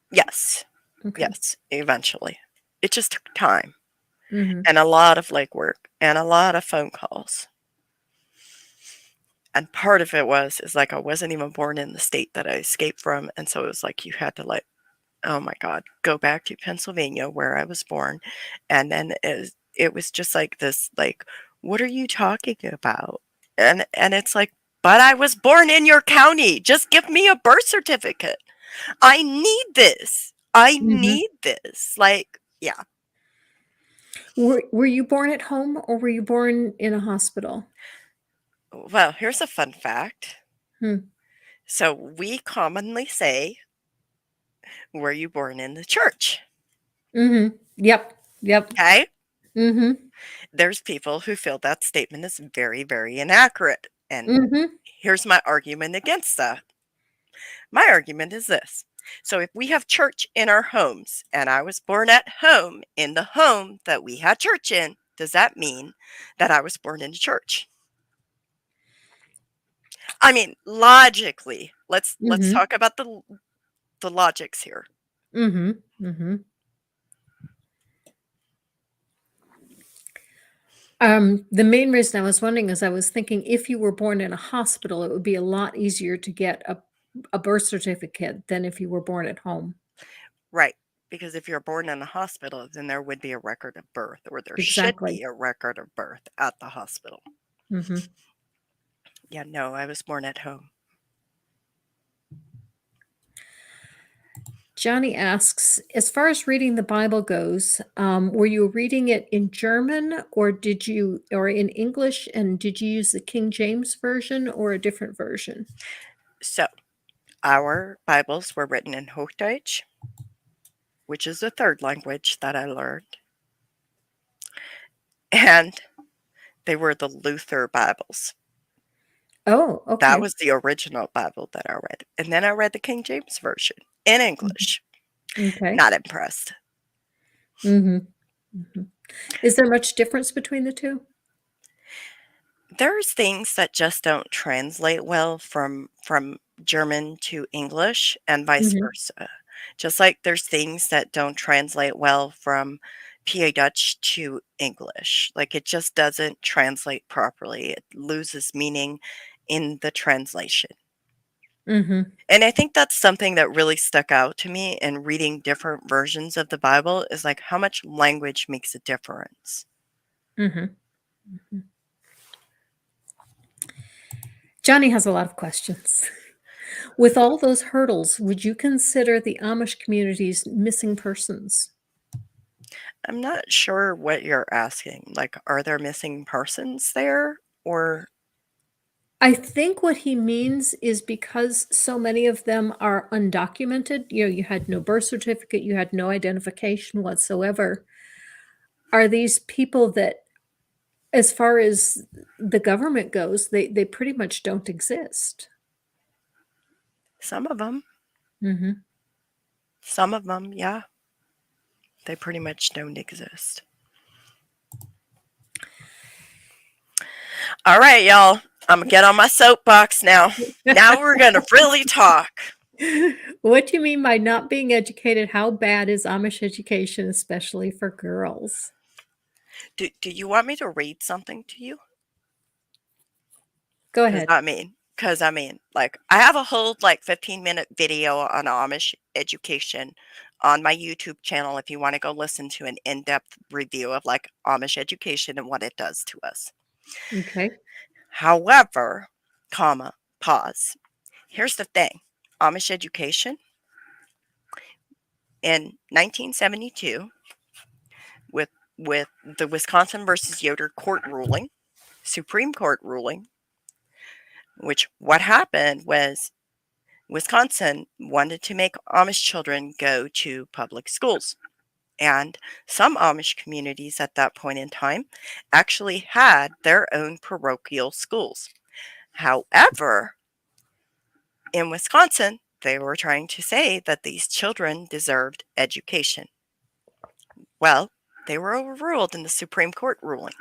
Yes. Okay. Yes. Eventually. It just took time Mhm. and a lot of legwork and a lot of phone calls. And part of it is like I wasn't even born in the state that I escaped from. And so it was like you had to like, oh my God, go back to Pennsylvania where I was born. And then it was just like this, like, what are you talking about? And it's like, but I was born in your county. Just give me a birth certificate. I need this. I Mhm. need this. Like, yeah. Were you born at home or were you born in a hospital? Well, here's a fun fact. Hmm. So we commonly say were you born in the church? Mhm. Yep. Yep. Okay? Mhm. There's people who feel that statement is very, very inaccurate. And Mhm. here's my argument against that. My argument is this. So if we have church in our homes and I was born at home in the home that we had church in, does that mean that I was born in a church? I mean, logically, let's Mhm. talk about the logics here. Mhm. Mhm. The main reason I was wondering is I was thinking if you were born in a hospital, it would be a lot easier to get a birth certificate than if you were born at home. Right. Because if you're born in a hospital, then there would be a record of birth, or there should Exactly. be a record of birth at the hospital. Mhm. Yeah, no, I was born at home. Johnny asks, as far as reading the Bible goes, were you reading it in German or in English? And did you use the King James version or a different version? So, our Bibles were written in Hochdeutsch, which is the third language that I learned, and they were the Luther Bibles. Oh, That okay. was the original Bible that I read. And then I read the King James Version in Mhm. English. Okay. Not impressed. Mhm. Mhm. Is there much difference between the 2? There's things that just don't translate well from German to English and vice Mhm. versa. Just like there's things that don't translate well from PA Dutch to English. Like it just doesn't translate properly. It loses meaning in the translation. Mhm. And I think that's something that really stuck out to me in reading different versions of the Bible is like how much language makes a difference. Mhm. Mhm. Johnny has a lot of questions. With all those hurdles, would you consider the Amish communities missing persons? I'm not sure what you're asking. Like, are there missing persons there? Or I think what he means is because so many of them are undocumented, you had no birth certificate, you had no identification whatsoever. Are these people that, as far as the government goes, they pretty much don't exist? some of them? Mhm. Some of them, yeah. They pretty much don't exist. All right, y'all. I'm gonna get on my soapbox now. Now we're gonna really talk. What do you mean by not being educated? How bad is Amish education, especially for girls? Do you want me to read something to you? Go Because ahead. like, I have a whole like 15-minute video on Amish education on my YouTube channel if you want to go listen to an in-depth review of like Amish education and what it does to us. Okay. However, comma, pause. Here's the thing. Amish education in 1972 with with the Wisconsin versus Yoder court ruling, Supreme Court ruling, which what happened was Wisconsin wanted to make Amish children go to public schools. And some Amish communities at that point in time actually had their own parochial schools. However, in Wisconsin, they were trying to say that these children deserved education. Well, they were overruled in the Supreme Court ruling.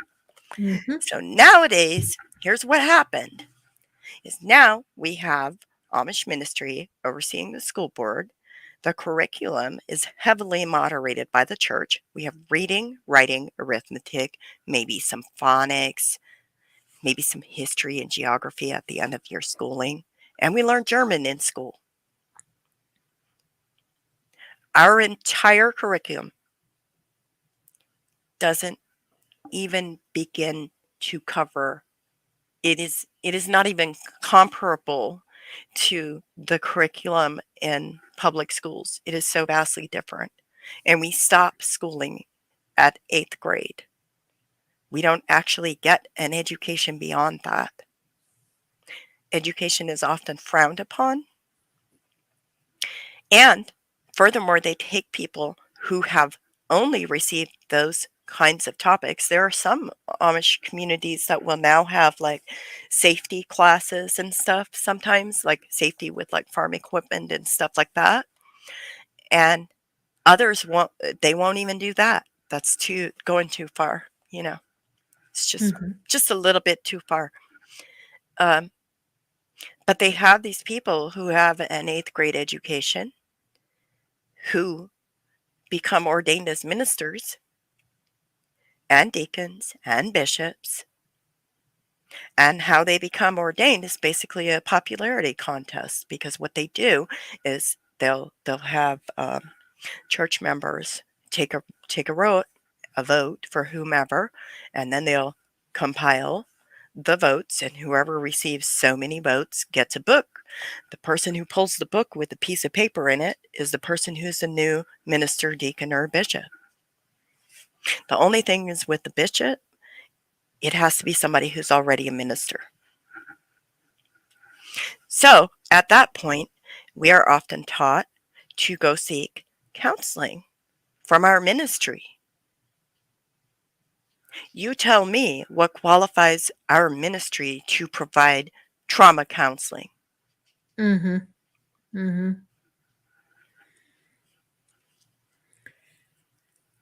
Mhm. So nowadays, here's what happened is now we have Amish ministry overseeing the school board. The curriculum is heavily moderated by the church. We have reading, writing, arithmetic, maybe some phonics, maybe some history and geography at the end of your schooling. And we learn German in school. Our entire curriculum doesn't even begin to cover it is not even comparable to the curriculum in public schools. It is so vastly different. And we stop schooling at 8th grade. We don't actually get an education beyond that. Education is often frowned upon. And Furthermore, they take people who have only received those kinds of topics. There are some Amish communities that will now have like safety classes and stuff sometimes, like safety with like farm equipment and stuff like that. And others won't, they won't even do that. That's too going too far, you know. It's Mhm. just a little bit too far. Um, but they have these people who have an eighth grade education who become ordained as ministers and deacons and bishops. And how they become ordained is basically a popularity contest, because what they do is they'll have church members take a vote for whomever, and then they'll compile the votes, and whoever receives so many votes gets a book. The person who pulls the book with a piece of paper in it is the person who's the new minister, deacon, or bishop. The only thing is with the bishop, it has to be somebody who's already a minister. So at that point, we are often taught to go seek counseling from our ministry. You tell me what qualifies our ministry to provide trauma counseling. Mhm. Mhm.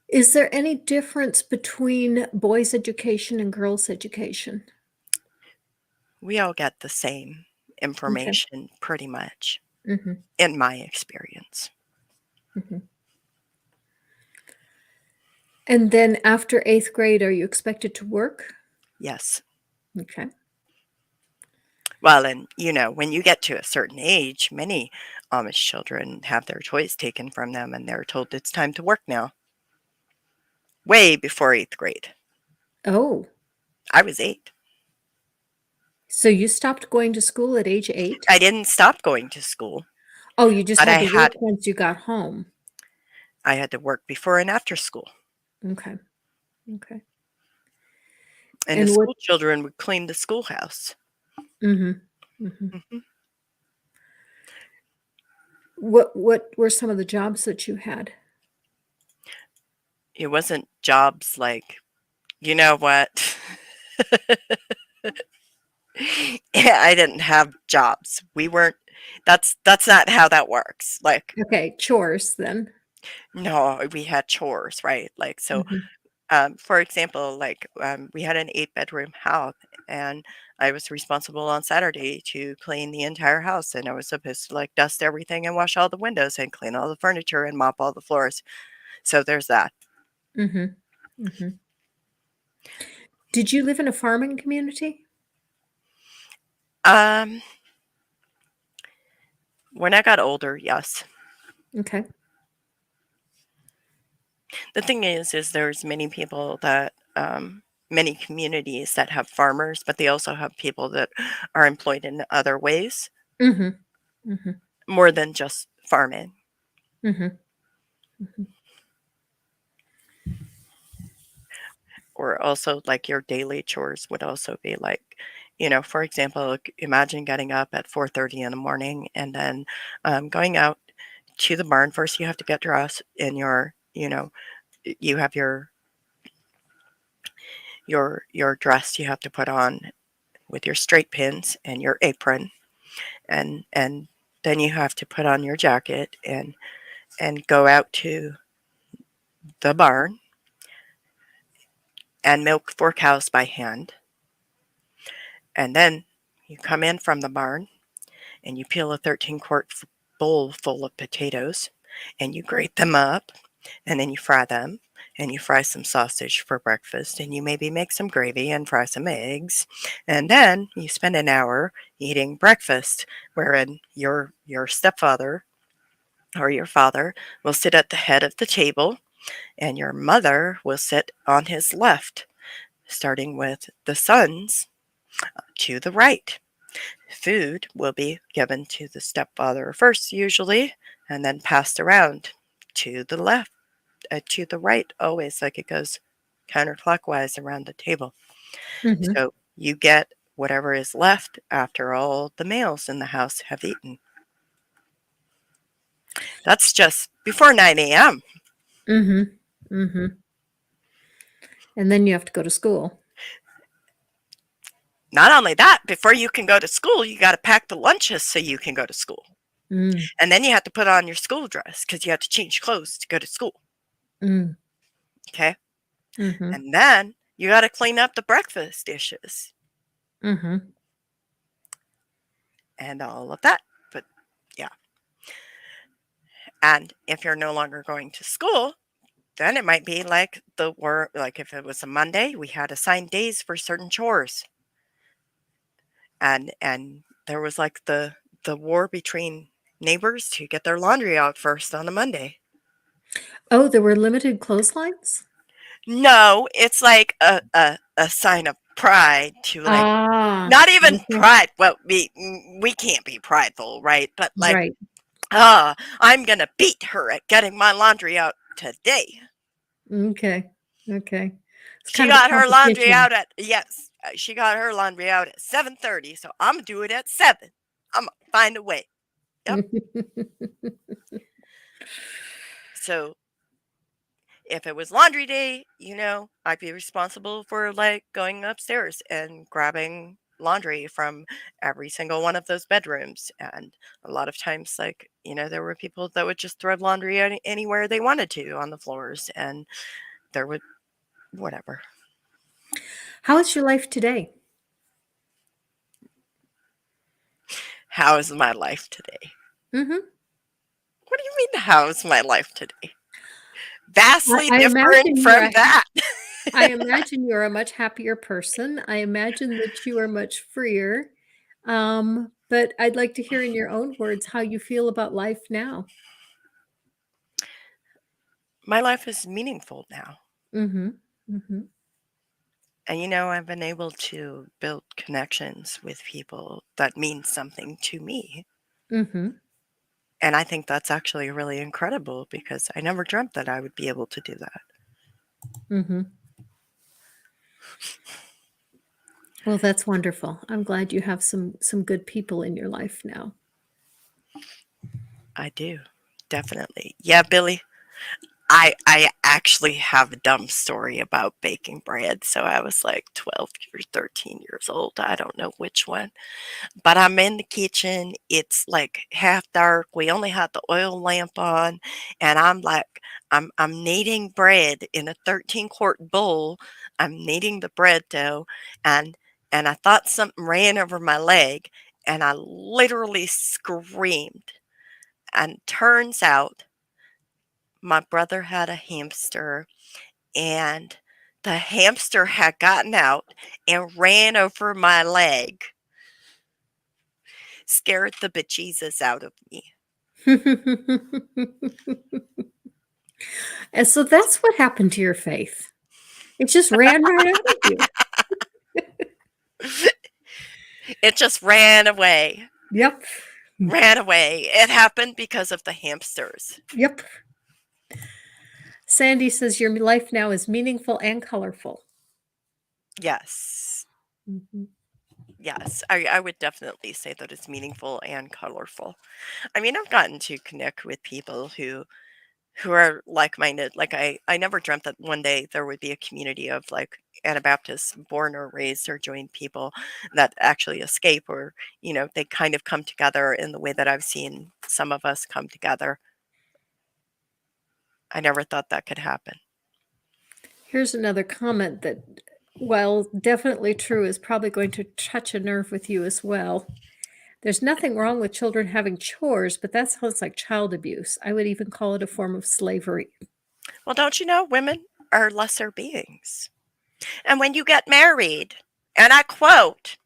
Is there any difference between boys' education and girls' education? We all get the same Okay. information pretty much, Mhm. in my experience. Mhm. And then after 8th grade, are you expected to work? Yes. Okay. Well, and when you get to a certain age, many Amish children have their toys taken from them and they're told it's time to work now. Way before 8th grade. Oh, I was 8. so you stopped going to school at age 8? I didn't stop going to school, Oh, you just but had to work once you got home. I had to work before and after school. Okay. Okay. And the And what school children would clean the schoolhouse. Mhm. Mhm. Mhm. What were some of the jobs that you had? It wasn't jobs like, you know what? I didn't have jobs. We weren't that's not how that works. Like, Okay, chores then. no, we had chores, right? Like, so Mhm. for example, like we had an 8-bedroom house, and I was responsible on Saturday to clean the entire house, and I was supposed to like dust everything and wash all the windows and clean all the furniture and mop all the floors. So there's that. Mhm. Mhm. Did you live in a farming community? Um, when I got older, yes. Okay. The thing is there's many people that many communities that have farmers, but they also have people that are employed in other ways, Mhm. Mhm. more than just farming. Mhm. Mhm. Or also like your daily chores would also be like, for example, imagine getting up at 4:30 in the morning and then going out to the barn. First you have to get dressed in you have your dress you have to put on with your straight pins and your apron, and then you have to put on your jacket and go out to the barn and milk 4 cows by hand. And then you come in from the barn and you peel a 13-quart bowl full of potatoes and you grate them up, and then you fry them, and you fry some sausage for breakfast, and you maybe make some gravy and fry some eggs, and then you spend an hour eating breakfast, wherein your stepfather or your father will sit at the head of the table and your mother will sit on his left, starting with the sons to the right. Food will be given to the stepfather first, usually, and then passed around to the left, to the right, always, like it goes counterclockwise around the table. Mhm. So you get whatever is left after all the males in the house have eaten. That's just before 9 a.m. Mhm. Mhm. And then you have to go to school. Not only that, before you can go to school, you got to pack the lunches so you can go to school. Mm. And then you have to put on your school dress because you have to change clothes to go to school. Mm. Okay. Mhm. And then you got to clean up the breakfast dishes Mhm. and all of that. But yeah. And if you're no longer going to school, then it might be like the work, like if it was a Monday, we had assigned days for certain chores. And there was like the war between neighbors to get their laundry out first on a Monday. Oh, there were limited clotheslines? No, it's like a sign of pride to like Ah, not even okay. pride. Well, we can't be prideful, right? But like, Right. I'm gonna beat her at getting my laundry out today. Okay. Okay. It's She kind of a got her laundry competition. out at yes, she got her laundry out at 7:30, so I'm gonna do it at 7. I'm gonna find a way. Yep. So if it was laundry day, I'd be responsible for like going upstairs and grabbing laundry from every single one of those bedrooms. And a lot of times, like, there were people that would just throw laundry anywhere they wanted to on the floors, and there would, whatever. How is your life today? How is my life today? Mhm. What do you mean, how is my life today? Vastly I different imagine you're from a that. I imagine you're a much happier person. I imagine that you are much freer. But I'd like to hear in your own words how you feel about life now. My life is meaningful now. Mhm. Mhm. And I've been able to build connections with people that mean something to me. Mhm. And I think that's actually really incredible because I never dreamt that I would be able to do that. Mhm. Well, that's wonderful. I'm glad you have some good people in your life now. I do. Definitely. Yeah, Billy. I actually have a dumb story about baking bread. So I was like 12 or 13 years old. I don't know which one. But I'm in the kitchen. It's like half dark. We only had the oil lamp on, and I'm like, I'm kneading bread in a 13-quart bowl. I'm kneading the bread dough, and and I thought something ran over my leg, and I literally screamed. And turns out my brother had a hamster, and the hamster had gotten out and ran over my leg, scared the bejesus out of me. And so that's what happened to your faith. It just ran right out of you. It just ran away. Yep. Ran away. It happened because of the hamsters. Yep. Sandy says your life now is meaningful and colorful. Yes. Mhm. Yes. I would definitely say that it's meaningful and colorful. I mean, I've gotten to connect with people who are like-minded. Like I never dreamt that one day there would be a community of like Anabaptists born or raised or joined people that actually escape, or they kind of come together in the way that I've seen some of us come together. I never thought that could happen. Here's another comment that, while definitely true, is probably going to touch a nerve with you as well. There's nothing wrong with children having chores, but that sounds like child abuse. I would even call it a form of slavery. Well, don't you know women are lesser beings? And when you get married, and I quote,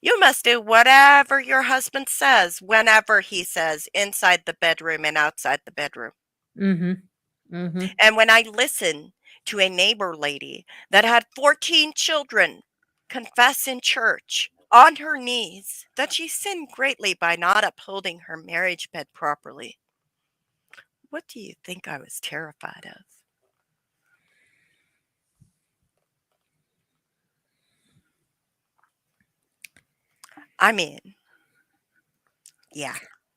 you must do whatever your husband says whenever he says, inside the bedroom and outside the bedroom. Mhm. Mhm. And when I listen to a neighbor lady that had 14 children confess in church on her knees that she sinned greatly by not upholding her marriage bed properly, what do you think I was terrified of? I mean, yeah.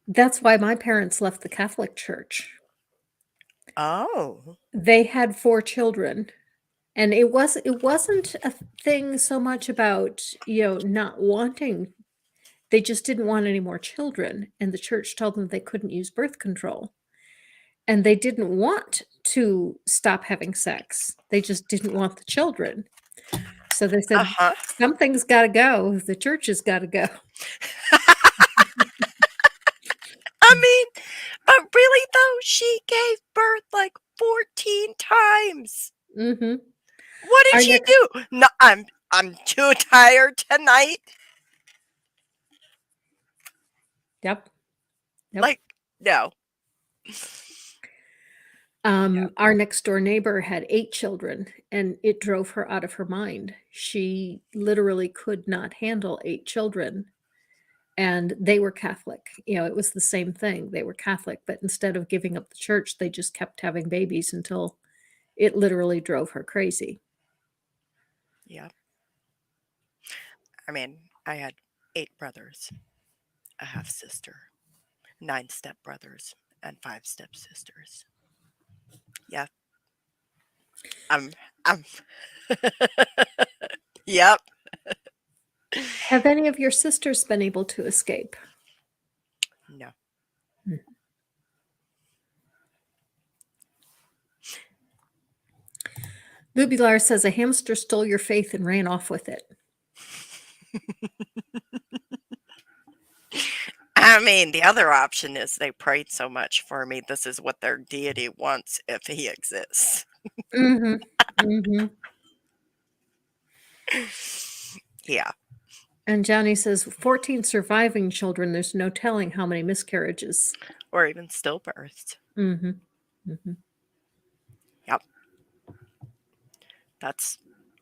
That's why my parents left the Catholic Church. Oh. They had 4 children, and it wasn't a thing so much about, not wanting. They just didn't want any more children, and the church told them they couldn't use birth control, and they didn't want to stop having sex. They just didn't want the children. So they said, Uh-huh. "Something's gotta go. The church has gotta go." I mean, but really though, she gave birth like 14 times. Mhm. What did Our she next do? No, I'm too tired tonight. Yep, yep. Like, no. Yeah. Our next door neighbor had 8 children, and it drove her out of her mind. She literally could not handle 8 children, and they were Catholic. It was the same thing. They were Catholic, but instead of giving up the church, they just kept having babies until it literally drove her crazy. Yeah. I mean, I had 8 brothers, a half sister, 9 stepbrothers, and 5 stepsisters. Yeah. I'm I'm Yep. Have any of your sisters been able to escape? No. Hmm. Lubular says a hamster stole your faith and ran off with it. I mean, the other option is they prayed so much for me, this is what their deity wants if he exists. Mhm. Mhm. Yeah. And Johnny says 14 surviving children, there's no telling how many miscarriages. Or even stillbirths. Mhm. Mhm. Yep. That's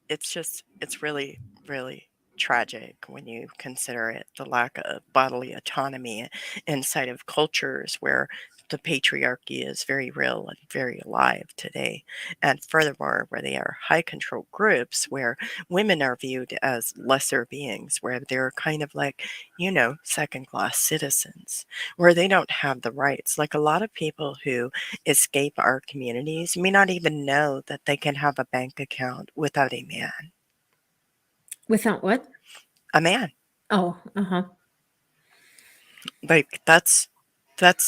it's really, really tragic when you consider it, the lack of bodily autonomy inside of cultures where the patriarchy is very real and very alive today. And furthermore, where they are high control groups where women are viewed as lesser beings, where they're kind of like, second class citizens, where they don't have the rights. Like a lot of people who escape our communities may not even know that they can have a bank account without a man. Without what? A man. Oh, uh-huh. Like that's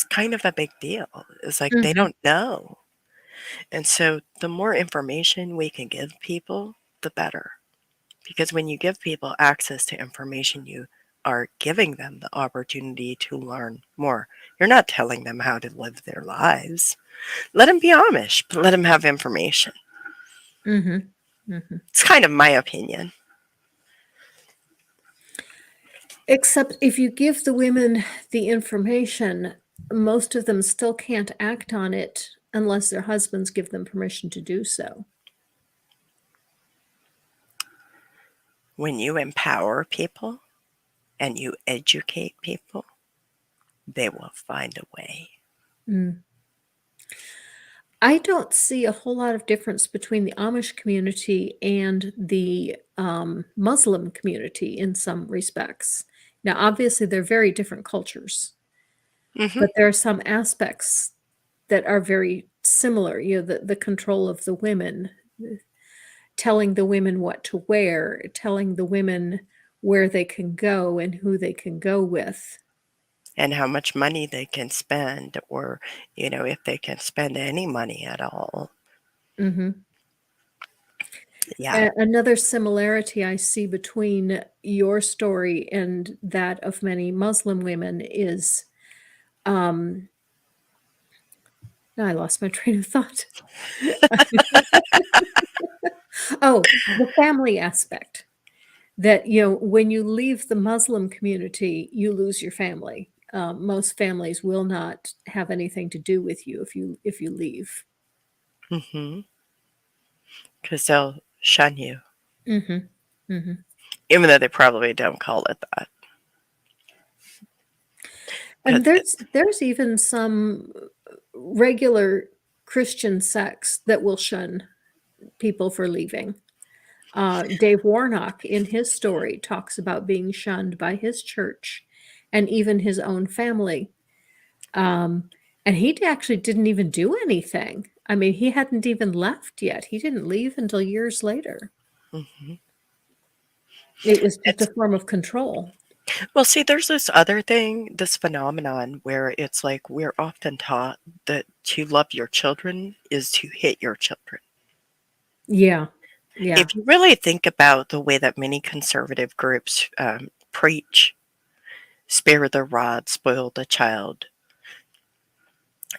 kind of a big deal. It's like they Mhm. don't know. And so the more information we can give people, the better. Because when you give people access to information, you are giving them the opportunity to learn more. You're not telling them how to live their lives. Let them be Amish, but let them have information. Mhm. Mhm. It's kind of my opinion. Except if you give the women the information, most of them still can't act on it unless their husbands give them permission to do so. When you empower people and you educate people, they will find a way. Mm. I don't see a whole lot of difference between the Amish community and the Muslim community in some respects. Now, obviously, they're very different cultures, Hmm. but there are some aspects that are very similar. The control of the women, telling the women what to wear, telling the women where they can go and who they can go with. And how much money they can spend, or, if they can spend any money at all. Mhm. Yeah. Another similarity I see between your story and that of many Muslim women is, um now I lost my train of thought. Oh, the family aspect. That, when you leave the Muslim community, you lose your family. Most families will not have anything to do with you if you leave. Hmm. Because they'll shun you, Mhm. Mhm. even though they probably don't call it that. Because And there's even some regular Christian sects that will shun people for leaving. Dave Warnock, in his story, talks about being shunned by his church and even his own family. Um, and he actually didn't even do anything. I mean, he hadn't even left yet. He didn't leave until years later. Mhm. It was just a It's form of control. well, see, there's this other thing, this phenomenon where it's like we're often taught that to love your children is to hit your children. Yeah. Yeah. If you really think about the way that many conservative groups preach, spare the rod, spoil the child,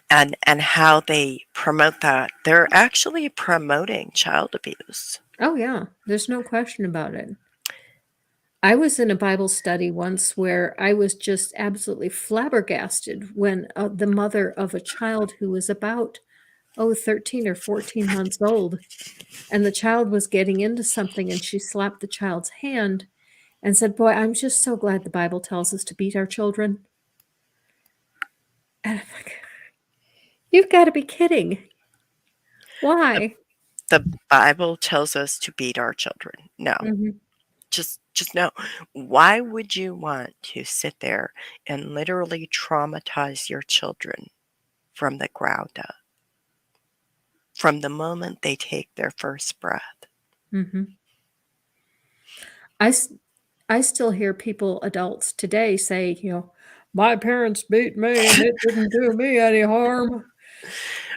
and how they promote that, they're actually promoting child abuse. Oh, yeah. There's no question about it. I was in a Bible study once where I was just absolutely flabbergasted when the mother of a child who was about, 13 or 14 months old, and the child was getting into something, and she slapped the child's hand and said, "Boy, I'm just so glad the Bible tells us to beat our children." And I'm like, "You've got to be kidding. The, Why?" the Bible tells us to beat our children. No, Mhm. just no. Why would you want to sit there and literally traumatize your children from the ground up, from the moment they take their first breath? Mhm. I s I still hear people, adults today say, "My parents beat me and it didn't do me any harm."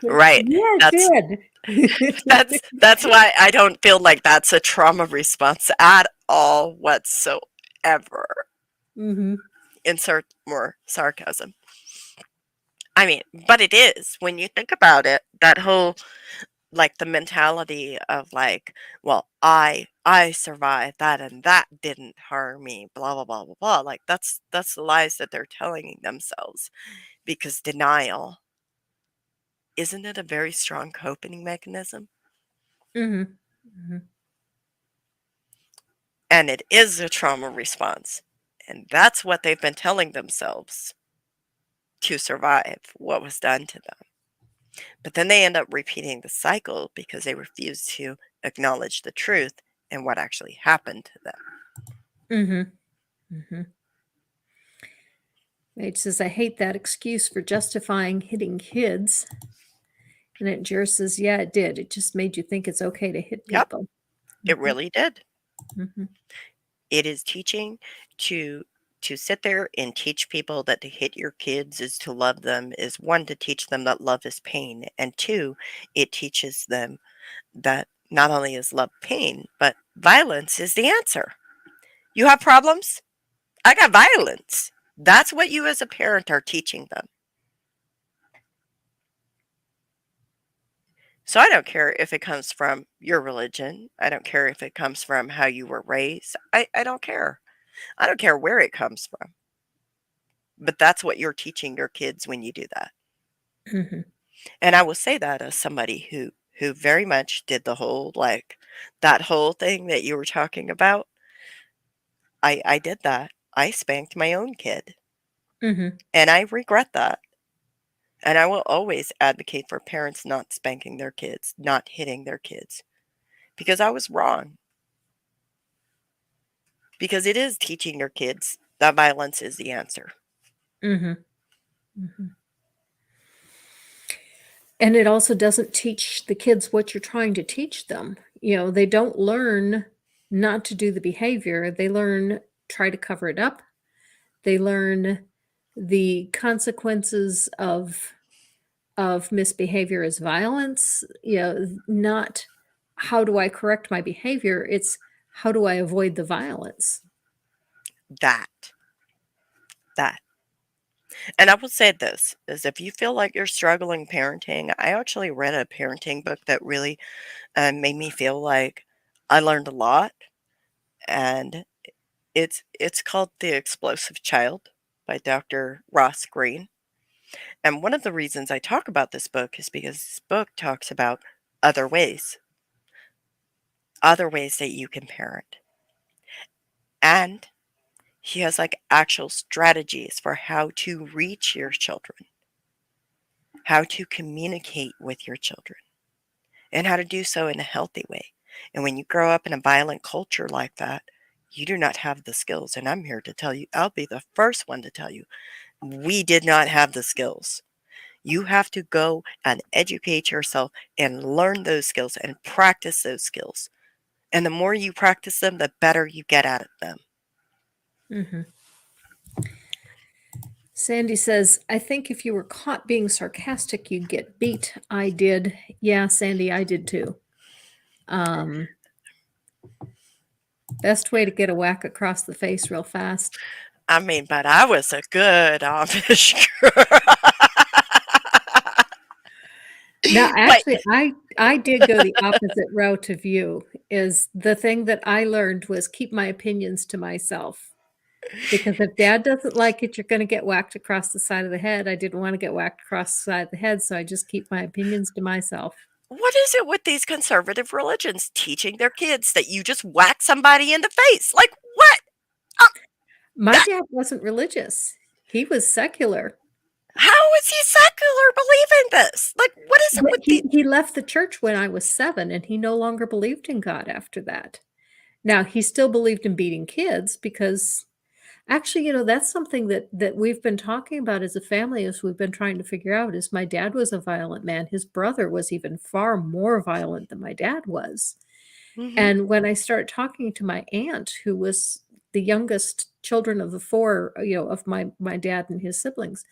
Right. Yeah, That's it did. that's why I don't feel like that's a trauma response at all whatsoever. Mhm. Insert more sarcasm. I mean, but it is when you think about it, that whole like the mentality of like, well, I survived that and that didn't harm me, blah blah blah blah blah. Like that's the lies that they're telling themselves because denial isn't it a very strong coping mechanism? Mhm. Mhm. And it is a trauma response. And that's what they've been telling themselves to survive what was done to them. But then they end up repeating the cycle because they refuse to acknowledge the truth and what actually happened to them. Mhm. Mhm. It says, "I hate that excuse for justifying hitting kids." And it Jer says, "Yeah, it did. It just made you think it's okay to hit Yep, people." it Mhm. really did. Mhm. It is teaching to sit there and teach people that to hit your kids is to love them is one to teach them that love is pain and two it teaches them that not only is love pain but violence is the answer. You have problems? I got violence. That's what you as a parent are teaching them. So I don't care if it comes from your religion. I don't care if it comes from how you were raised. I don't care. I don't care where it comes from. But that's what you're teaching your kids when you do that. Mhm. And I will say that as somebody who very much did the whole like that whole thing that you were talking about. I did that. I spanked my own kid. Mhm. And I regret that. And I will always advocate for parents not spanking their kids, not hitting their kids, because I was wrong. Because it is teaching your kids that violence is the answer. Mhm. Mhm. And it also doesn't teach the kids what you're trying to teach them. They don't learn not to do the behavior. They learn try to cover it up. They learn the consequences of misbehavior as violence, not how do I correct my behavior? It's how do I avoid the violence? That, that. And I will say this is if you feel like you're struggling parenting, I actually read a parenting book that really made me feel like I learned a lot. And it's called The Explosive Child by Dr. Ross Green. And one of the reasons I talk about this book is because this book talks about other ways, other ways that you can parent. And he has like actual strategies for how to reach your children, how to communicate with your children, and how to do so in a healthy way. And when you grow up in a violent culture like that, you do not have the skills. And I'm here to tell you, I'll be the first one to tell you, we did not have the skills. You have to go and educate yourself and learn those skills and practice those skills. And the more you practice them, the better you get at them. Mhm. Sandy says, I think if you were caught being sarcastic, you'd get beat. I did. Yeah, Sandy, I did too. Best way to get a whack across the face real fast. I mean, but I was a good Amish girl. Now, But actually, I did go the opposite route of you. Is the thing that I learned was keep my opinions to myself. Because if dad doesn't like it, you're gonna get whacked across the side of the head. I didn't wanna get whacked across the side of the head, so I just keep my opinions to myself. what is it with these conservative religions teaching their kids that you just whack somebody in the face? Like, what? Uh, My that, dad wasn't religious. He was secular. how is he secular believing this? Like, what is it But with the. he left the church when I was 7, and he no longer believed in God after that. Now, he still believed in beating kids because actually, that's something that we've been talking about as a family as we've been trying to figure out is my dad was a violent man. His brother was even far more violent than my dad was. Mhm. And when I started talking to my aunt, who was the youngest children of the 4, of my dad and his siblings,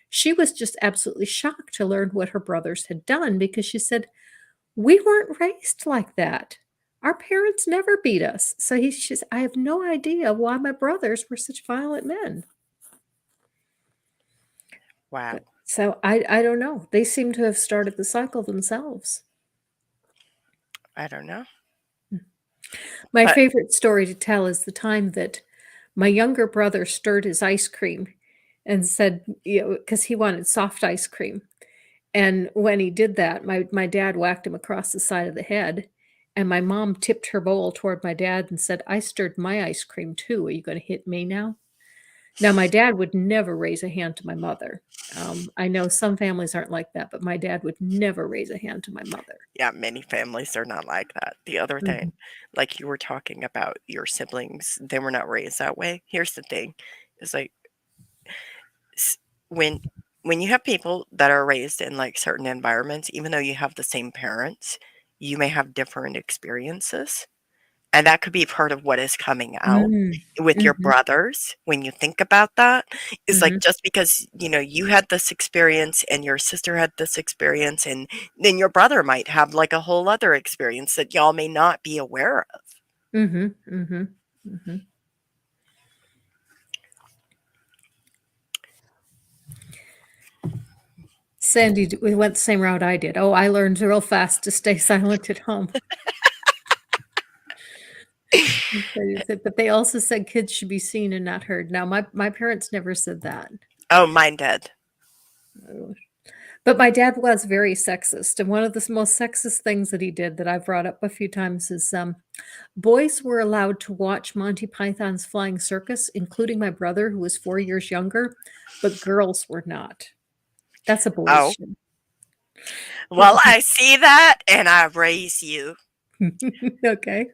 she was just absolutely shocked to learn what her brothers had done because she said, "We weren't raised like that. Our parents never beat us." So she said, "I have no idea why my brothers were such violent men." Wow. But so I don't know. They seem to have started the cycle themselves. I don't know. My But favorite story to tell is the time that my younger brother stirred his ice cream and said, because he wanted soft ice cream. And when he did that, my dad whacked him across the side of the head. And my mom tipped her bowl toward my dad and said, "I stirred my ice cream too. Are you going to hit me now?" Now, my dad would never raise a hand to my mother. I know some families aren't like that, but my dad would never raise a hand to my mother. yeah, many families are not like that. The other Mhm. thing, like you were talking about your siblings, they were not raised that way. Here's the thing, is like s- when when you have people that are raised in like certain environments, even though you have the same parents, you may have different experiences. And that could be part of what is coming out Mm. with your Mhm. brothers when you think about that. Is like Mhm. just because, you had this experience and your sister had this experience, and then your brother might have like a whole other experience that y'all may not be aware of. Mhm. Mhm. Mhm. Sandy, we went the same route I did. Oh, I learned real fast to stay silent at home. But they also said kids should be seen and not heard. Now, my parents never said that. Oh, mine did. Oh. But my dad was very sexist, and one of the most sexist things that he did that I've brought up a few times is, boys were allowed to watch Monty Python's Flying Circus, including my brother, who was 4 years younger, but girls were not. That's a boys' Oh, show. well, I see that and I raise you. Okay.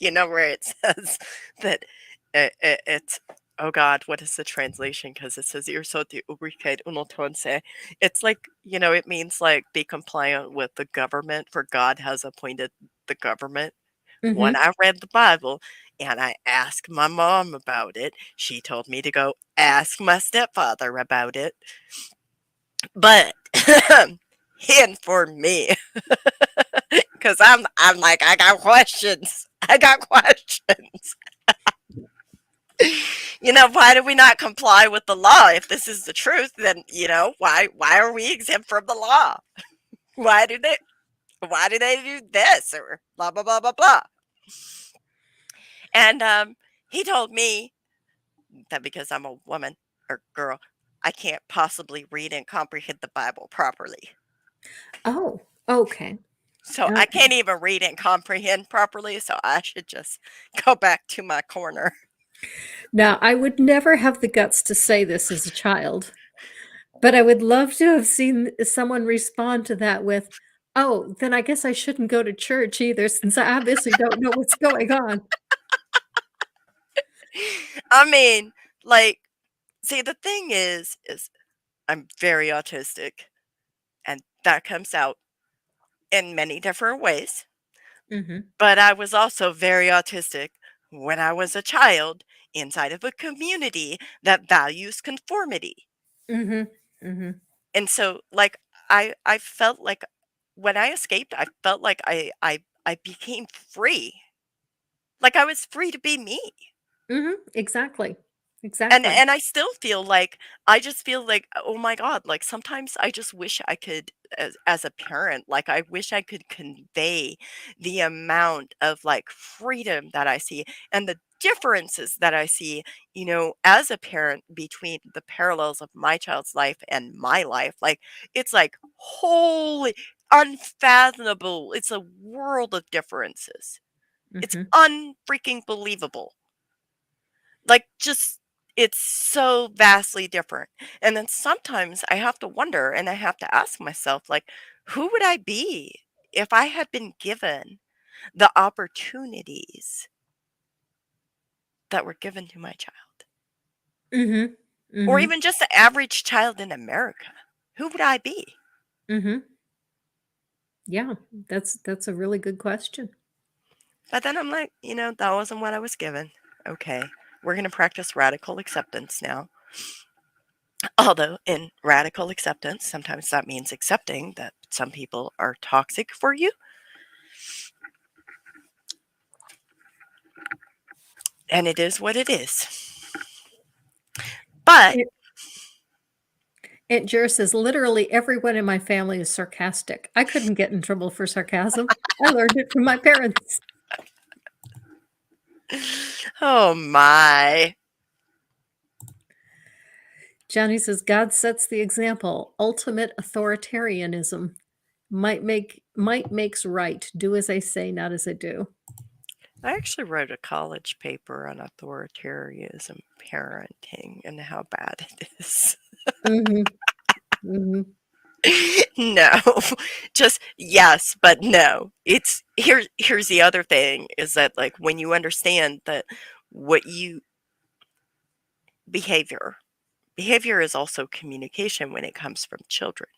You know where it says that it's, oh God, what is the translation? Because it says "Ir so te ubricate unotonse." It's like, it means like be compliant with the government, for God has appointed the government. When Mhm. I read the Bible and I asked my mom about it, she told me to go ask my stepfather about it. But hidden for me, because I'm like, I got questions. I got questions. Why do we not comply with the law? If this is the truth, then why are we exempt from the law? Why do they why do they do this or blah blah blah blah blah? And he told me that because I'm a woman or girl, I can't possibly read and comprehend the Bible properly. Oh, okay. So I Okay. can't even read and comprehend properly, so I should just go back to my corner. Now, I would never have the guts to say this as a child, but I would love to have seen someone respond to that with, "Oh, then I guess I shouldn't go to church either since I obviously don't know what's going on." I mean, like, see, the thing is I'm very autistic, and that comes out in many different ways. Mhm. But I was also very autistic when I was a child inside of a community that values conformity. Mhm. Mhm. And so, like, I felt like when I escaped, I felt like I became free. Like I was free to be me. Mhm. Exactly. And Exactly. and I still feel like I just feel like, oh my god, like sometimes I just wish I could as a parent, like I wish I could convey the amount of like freedom that I see and the differences that I see, as a parent between the parallels of my child's life and my life. Like it's like holy unfathomable. It's a world of differences. It's Mhm. unfreaking believable. Like, just it's so vastly different. And then sometimes I have to wonder and I have to ask myself, like, who would I be if I had been given the opportunities that were given to my child? Mhm. Or Mhm. even just the average child in America? Who would I be? Mhm. Yeah, that's a really good question. But then I'm like, that wasn't what I was given. Okay, we're going to practice radical acceptance now. Although in radical acceptance, sometimes that means accepting that some people are toxic for you, and it is what it is. But It Aunt Jer says, "Literally everyone in my family is sarcastic. I couldn't get in trouble for sarcasm. I learned it from my parents." oh my. Johnny says, "God sets the example. Ultimate authoritarianism. Might makes right. Do as I say, not as I do." I actually wrote a college paper on authoritarianism parenting and how bad it is. Mhm. Mhm. no. Just yes, but no. It's here's the other thing is that like when you understand that what you behavior behavior is also communication when it comes from children.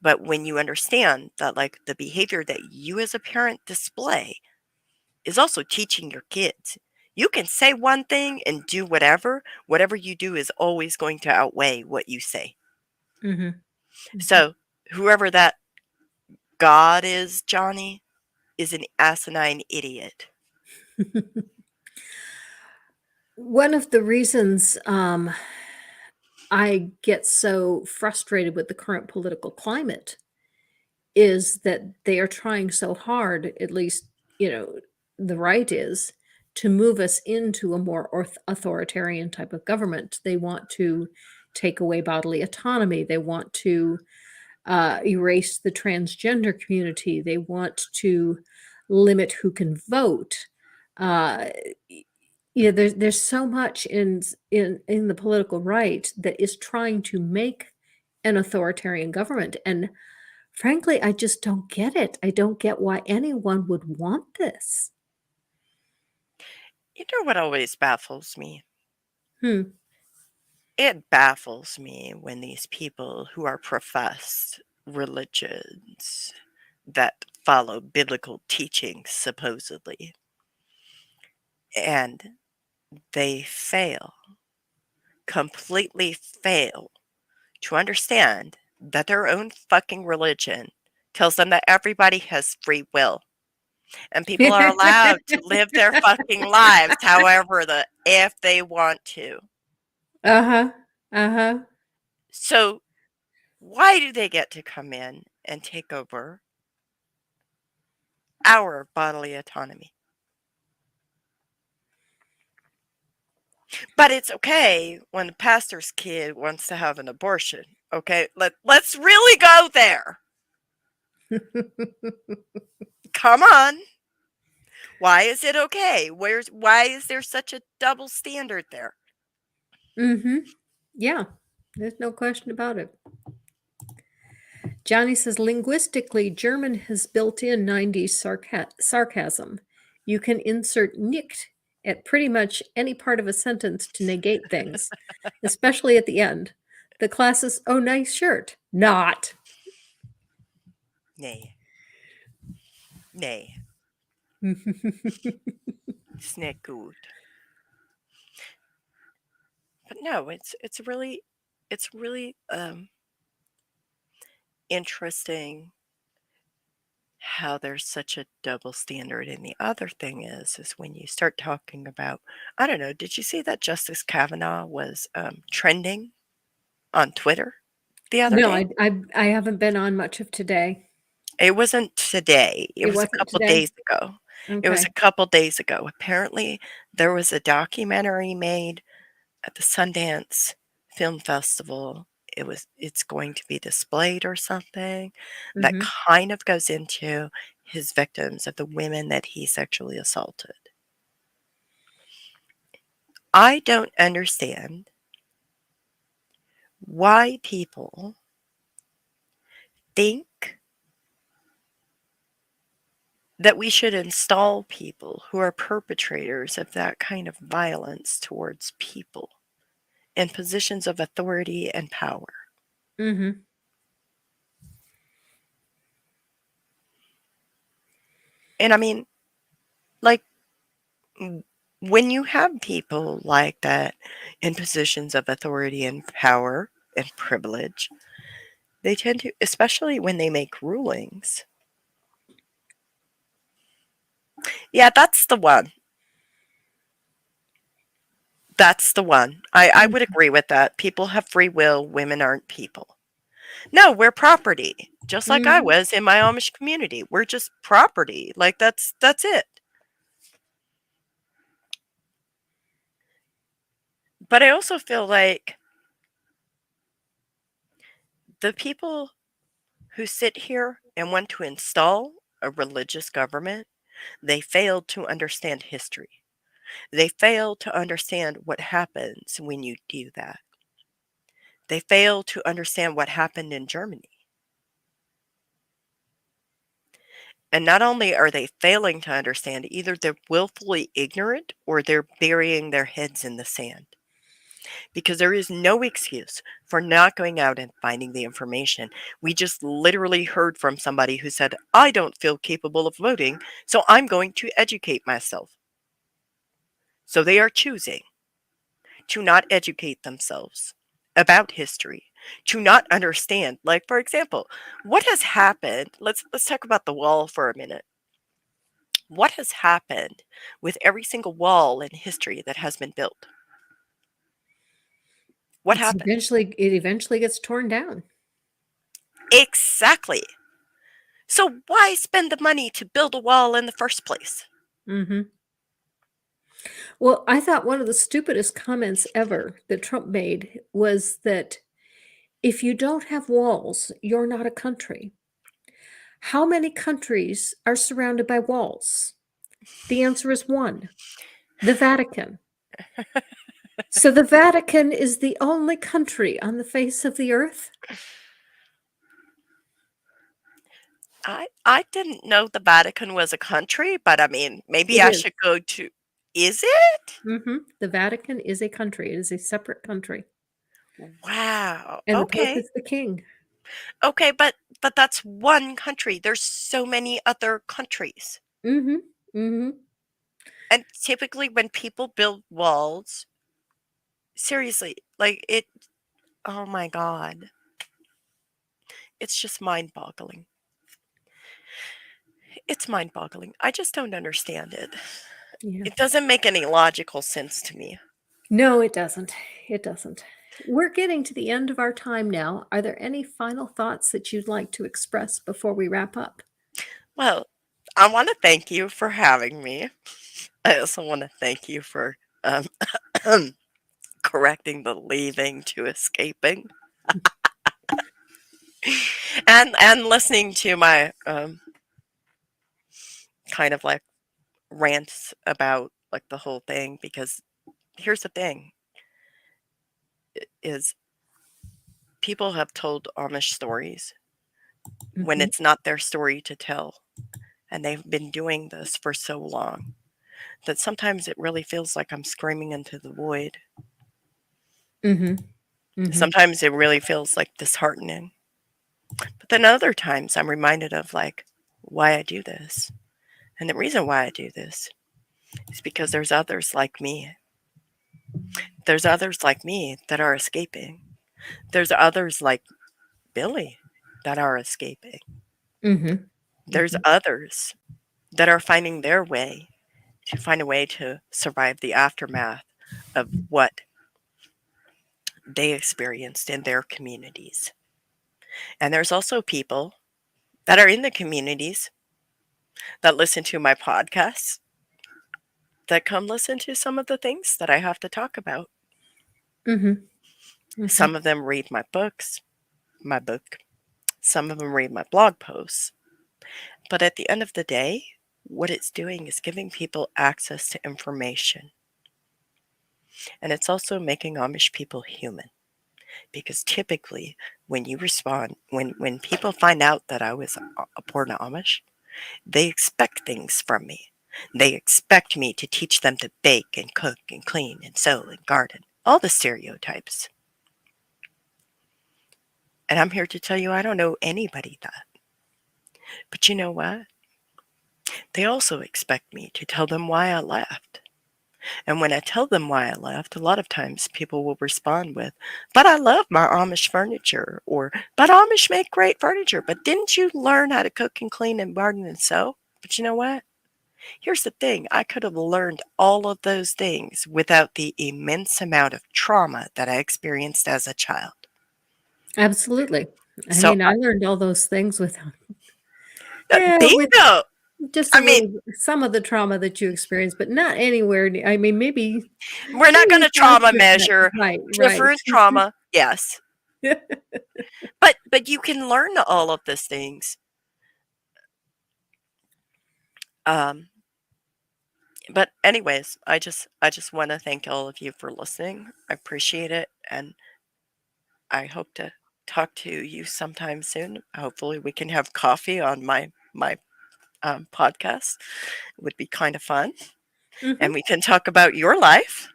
But when you understand that, like, the behavior that you as a parent display is also teaching your kids. You can say one thing and do whatever. Whatever you do is always going to outweigh what you say. Mhm. Mhm. So, whoever that God is, Johnny, is an asinine idiot. One of the reasons, I get so frustrated with the current political climate is that they are trying so hard, at least, you know, the right is, to move us into a more authoritarian type of government. They want to take away bodily autonomy. They want to erase the transgender community. They want to limit who can vote. Uh, there's so much in the political right that is trying to make an authoritarian government, and frankly, I just don't get it. I don't get why anyone would want this. You know what always baffles me? Hmm. It baffles me when these people who are professed religions that follow biblical teachings, supposedly, and they fail, completely fail to understand that their own fucking religion tells them that everybody has free will and people are allowed to live their fucking lives however the if they want to. Uh-huh. Uh-huh. So why do they get to come in and take over our bodily autonomy? But it's okay when the pastor's kid wants to have an abortion. Okay, let's really go there. Come on. Why is it okay? Why is there such a double standard there? Mhm. Yeah. There's no question about it. Johnny says, linguistically, German has built in 90s sarcasm. You can insert nicht at pretty much any part of a sentence to negate things, especially at the end. The classic, "Oh, nice shirt." Not. Nay, nay, it's not good. But no, it's really interesting how there's such a double standard. And the other thing is when you start talking about, I don't know, did you see that Justice Kavanaugh was trending on Twitter the other No, day? I haven't been on much of today. It wasn't today. It It was a wasn't couple today? days ago. It was Okay. a couple days ago. Apparently, there was a documentary made at the Sundance Film Festival. It's going to be displayed or something that Mhm. kind of goes into his victims of the women that he sexually assaulted. I don't understand why people think that we should install people who are perpetrators of that kind of violence towards people in positions of authority and power. Mhm. And I mean, like, when you have people like that in positions of authority and power and privilege, they tend to, especially when they make rulings. Yeah, that's the one. That's the one. I would Mm. agree with that. People have free will, women aren't people. No, we're property. Just like I Mhm. was in my Amish community. We're just property. Like that's it. But I also feel like the people who sit here and want to install a religious government, they failed to understand history. They fail to understand what happens when you do that. They fail to understand what happened in Germany. And not only are they failing to understand, either they're willfully ignorant or they're burying their heads in the sand. Because there is no excuse for not going out and finding the information. We just literally heard from somebody who said, I don't feel capable of voting, so I'm going to educate myself. So they are choosing to not educate themselves about history, to not understand. Like, for example, what has happened? Let's talk about the wall for a minute. What has happened with every single wall in history that has been built? What happened? It eventually gets torn down. Exactly. So why spend the money to build a wall in the first place? Mhm. Well, I thought one of the stupidest comments ever that Trump made was that if you don't have walls, you're not a country. How many countries are surrounded by walls? The answer is one, the Vatican. So the Vatican is the only country on the face of the earth? I didn't know the Vatican was a country, but I mean, maybe It I is. should go to. Is it? Mhm. The Vatican is a country. It is a separate country, Wow. and the Pope Okay. is the king. Okay, but that's one country. There's so many other countries. Mhm. Mhm. And typically when people build walls, seriously, like it oh my god. It's just mind-boggling. It's mind-boggling. I just don't understand it. Yeah. It doesn't make any logical sense to me. No, it doesn't. It doesn't. We're getting to the end of our time now. Are there any final thoughts that you'd like to express before we wrap up? Well, I want to thank you for having me. I also want to thank you for um, correcting the leaving to escaping, and listening to my kind of like rants about like the whole thing. Because here's the thing: is people have told Amish stories when Mhm. it's not their story to tell, and they've been doing this for so long that sometimes it really feels like I'm screaming into the void. Mhm. Mhm. Sometimes it really feels like disheartening. But then other times I'm reminded of like why I do this. And the reason why I do this is because there's others like me. There's others like me that are escaping. There's others like Billy that are escaping. Mhm. There's Mhm. others that are finding their way to find a way to survive the aftermath of what they experienced in their communities. And there's also people that are in the communities that listen to my podcasts, that come listen to some of the things that I have to talk about. Mhm. Mhm. Some of them read my books, my book. Some of them read my blog posts. But at the end of the day, what it's doing is giving people access to information. And it's also making Amish people human. Because typically, when you respond, when people find out that I was a born Amish, they expect things from me. They expect me to teach them to bake and cook and clean and sew and garden, all the stereotypes. And I'm here to tell you I don't know anybody that. But you know what? They also expect me to tell them why I left. And when I tell them why I left, a lot of times people will respond with, but I love my Amish furniture, or, but Amish make great furniture, but didn't you learn how to cook and clean and garden and sew? But you know what? Here's the thing, I could have learned all of those things without the immense amount of trauma that I experienced as a child. Absolutely. I So, mean, I learned all those things with with bingo! just a I mean, little some of the trauma that you experienced, but not anywhere I mean, we're not going maybe to trauma 5%. measure Right, right. different trauma, yes, but you can learn all of these things. Um, but anyways, I just want to thank all of you for listening. I appreciate it, and I hope to talk to you sometime soon. Hopefully, we can have coffee on my podcast. It would be kind of fun, Mhm. and we can talk about your life.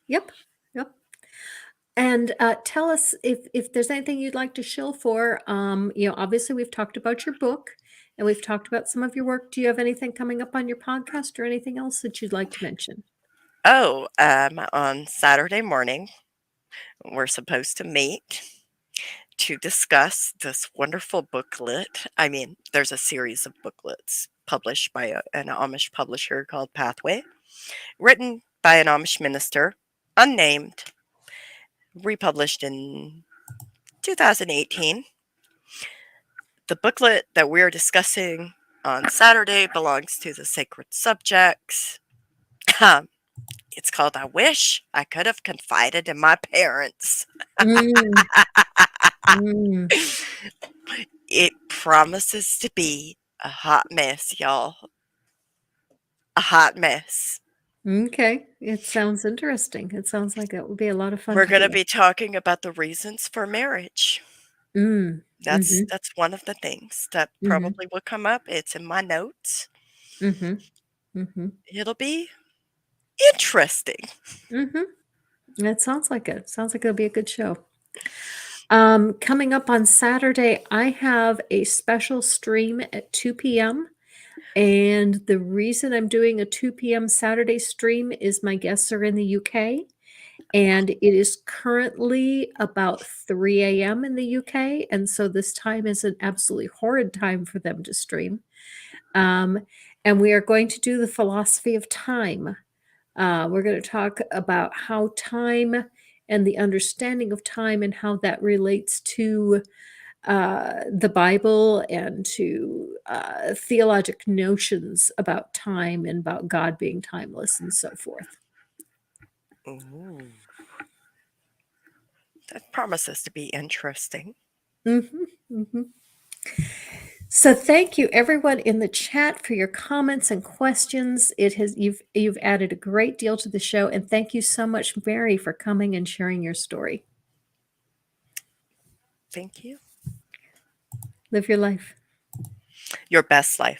Yep. Yep. And, tell us if there's anything you'd like to shill for, obviously, we've talked about your book, and we've talked about some of your work. Do you have anything coming up on your podcast or anything else that you'd like to mention? Oh, on Saturday morning, we're supposed to meet to discuss this wonderful booklet. I mean, there's a series of booklets published by an Amish publisher called Pathway, written by an Amish minister, unnamed, republished in 2018. The booklet that we're discussing on Saturday belongs to the sacred subjects. It's called I Wish I Could Have Confided in My Parents. Mm, mm, It promises to be a hot mess, y'all. A hot mess. m'kay. It sounds interesting. It sounds like it would be a lot of fun We're to going to do. be talking about the reasons for marriage. Mm, mhm, That's one of the things that mhm, probably will come up. It's in my notes. mhm, mhm, It'll be interesting. mhm. It sounds like it. Sounds like it'll be a good show. Coming up on Saturday, I have a special stream at 2 p.m. And the reason I'm doing a 2 p.m. Saturday stream is my guests are in the UK, and it is currently about 3 a.m. in the UK. And so this time is an absolutely horrid time for them to stream. Um, and we are going to do the philosophy of time. We're going to talk about how time and the understanding of time and how that relates to the Bible and to theologic notions about time and about God being timeless and so forth. Ooh, that promises to be interesting. Mhm, mhm. So thank you everyone in the chat for your comments and questions. It has you've added a great deal to the show, and thank you so much, Mary, for coming and sharing your story. Thank you. Live your life. Your best life.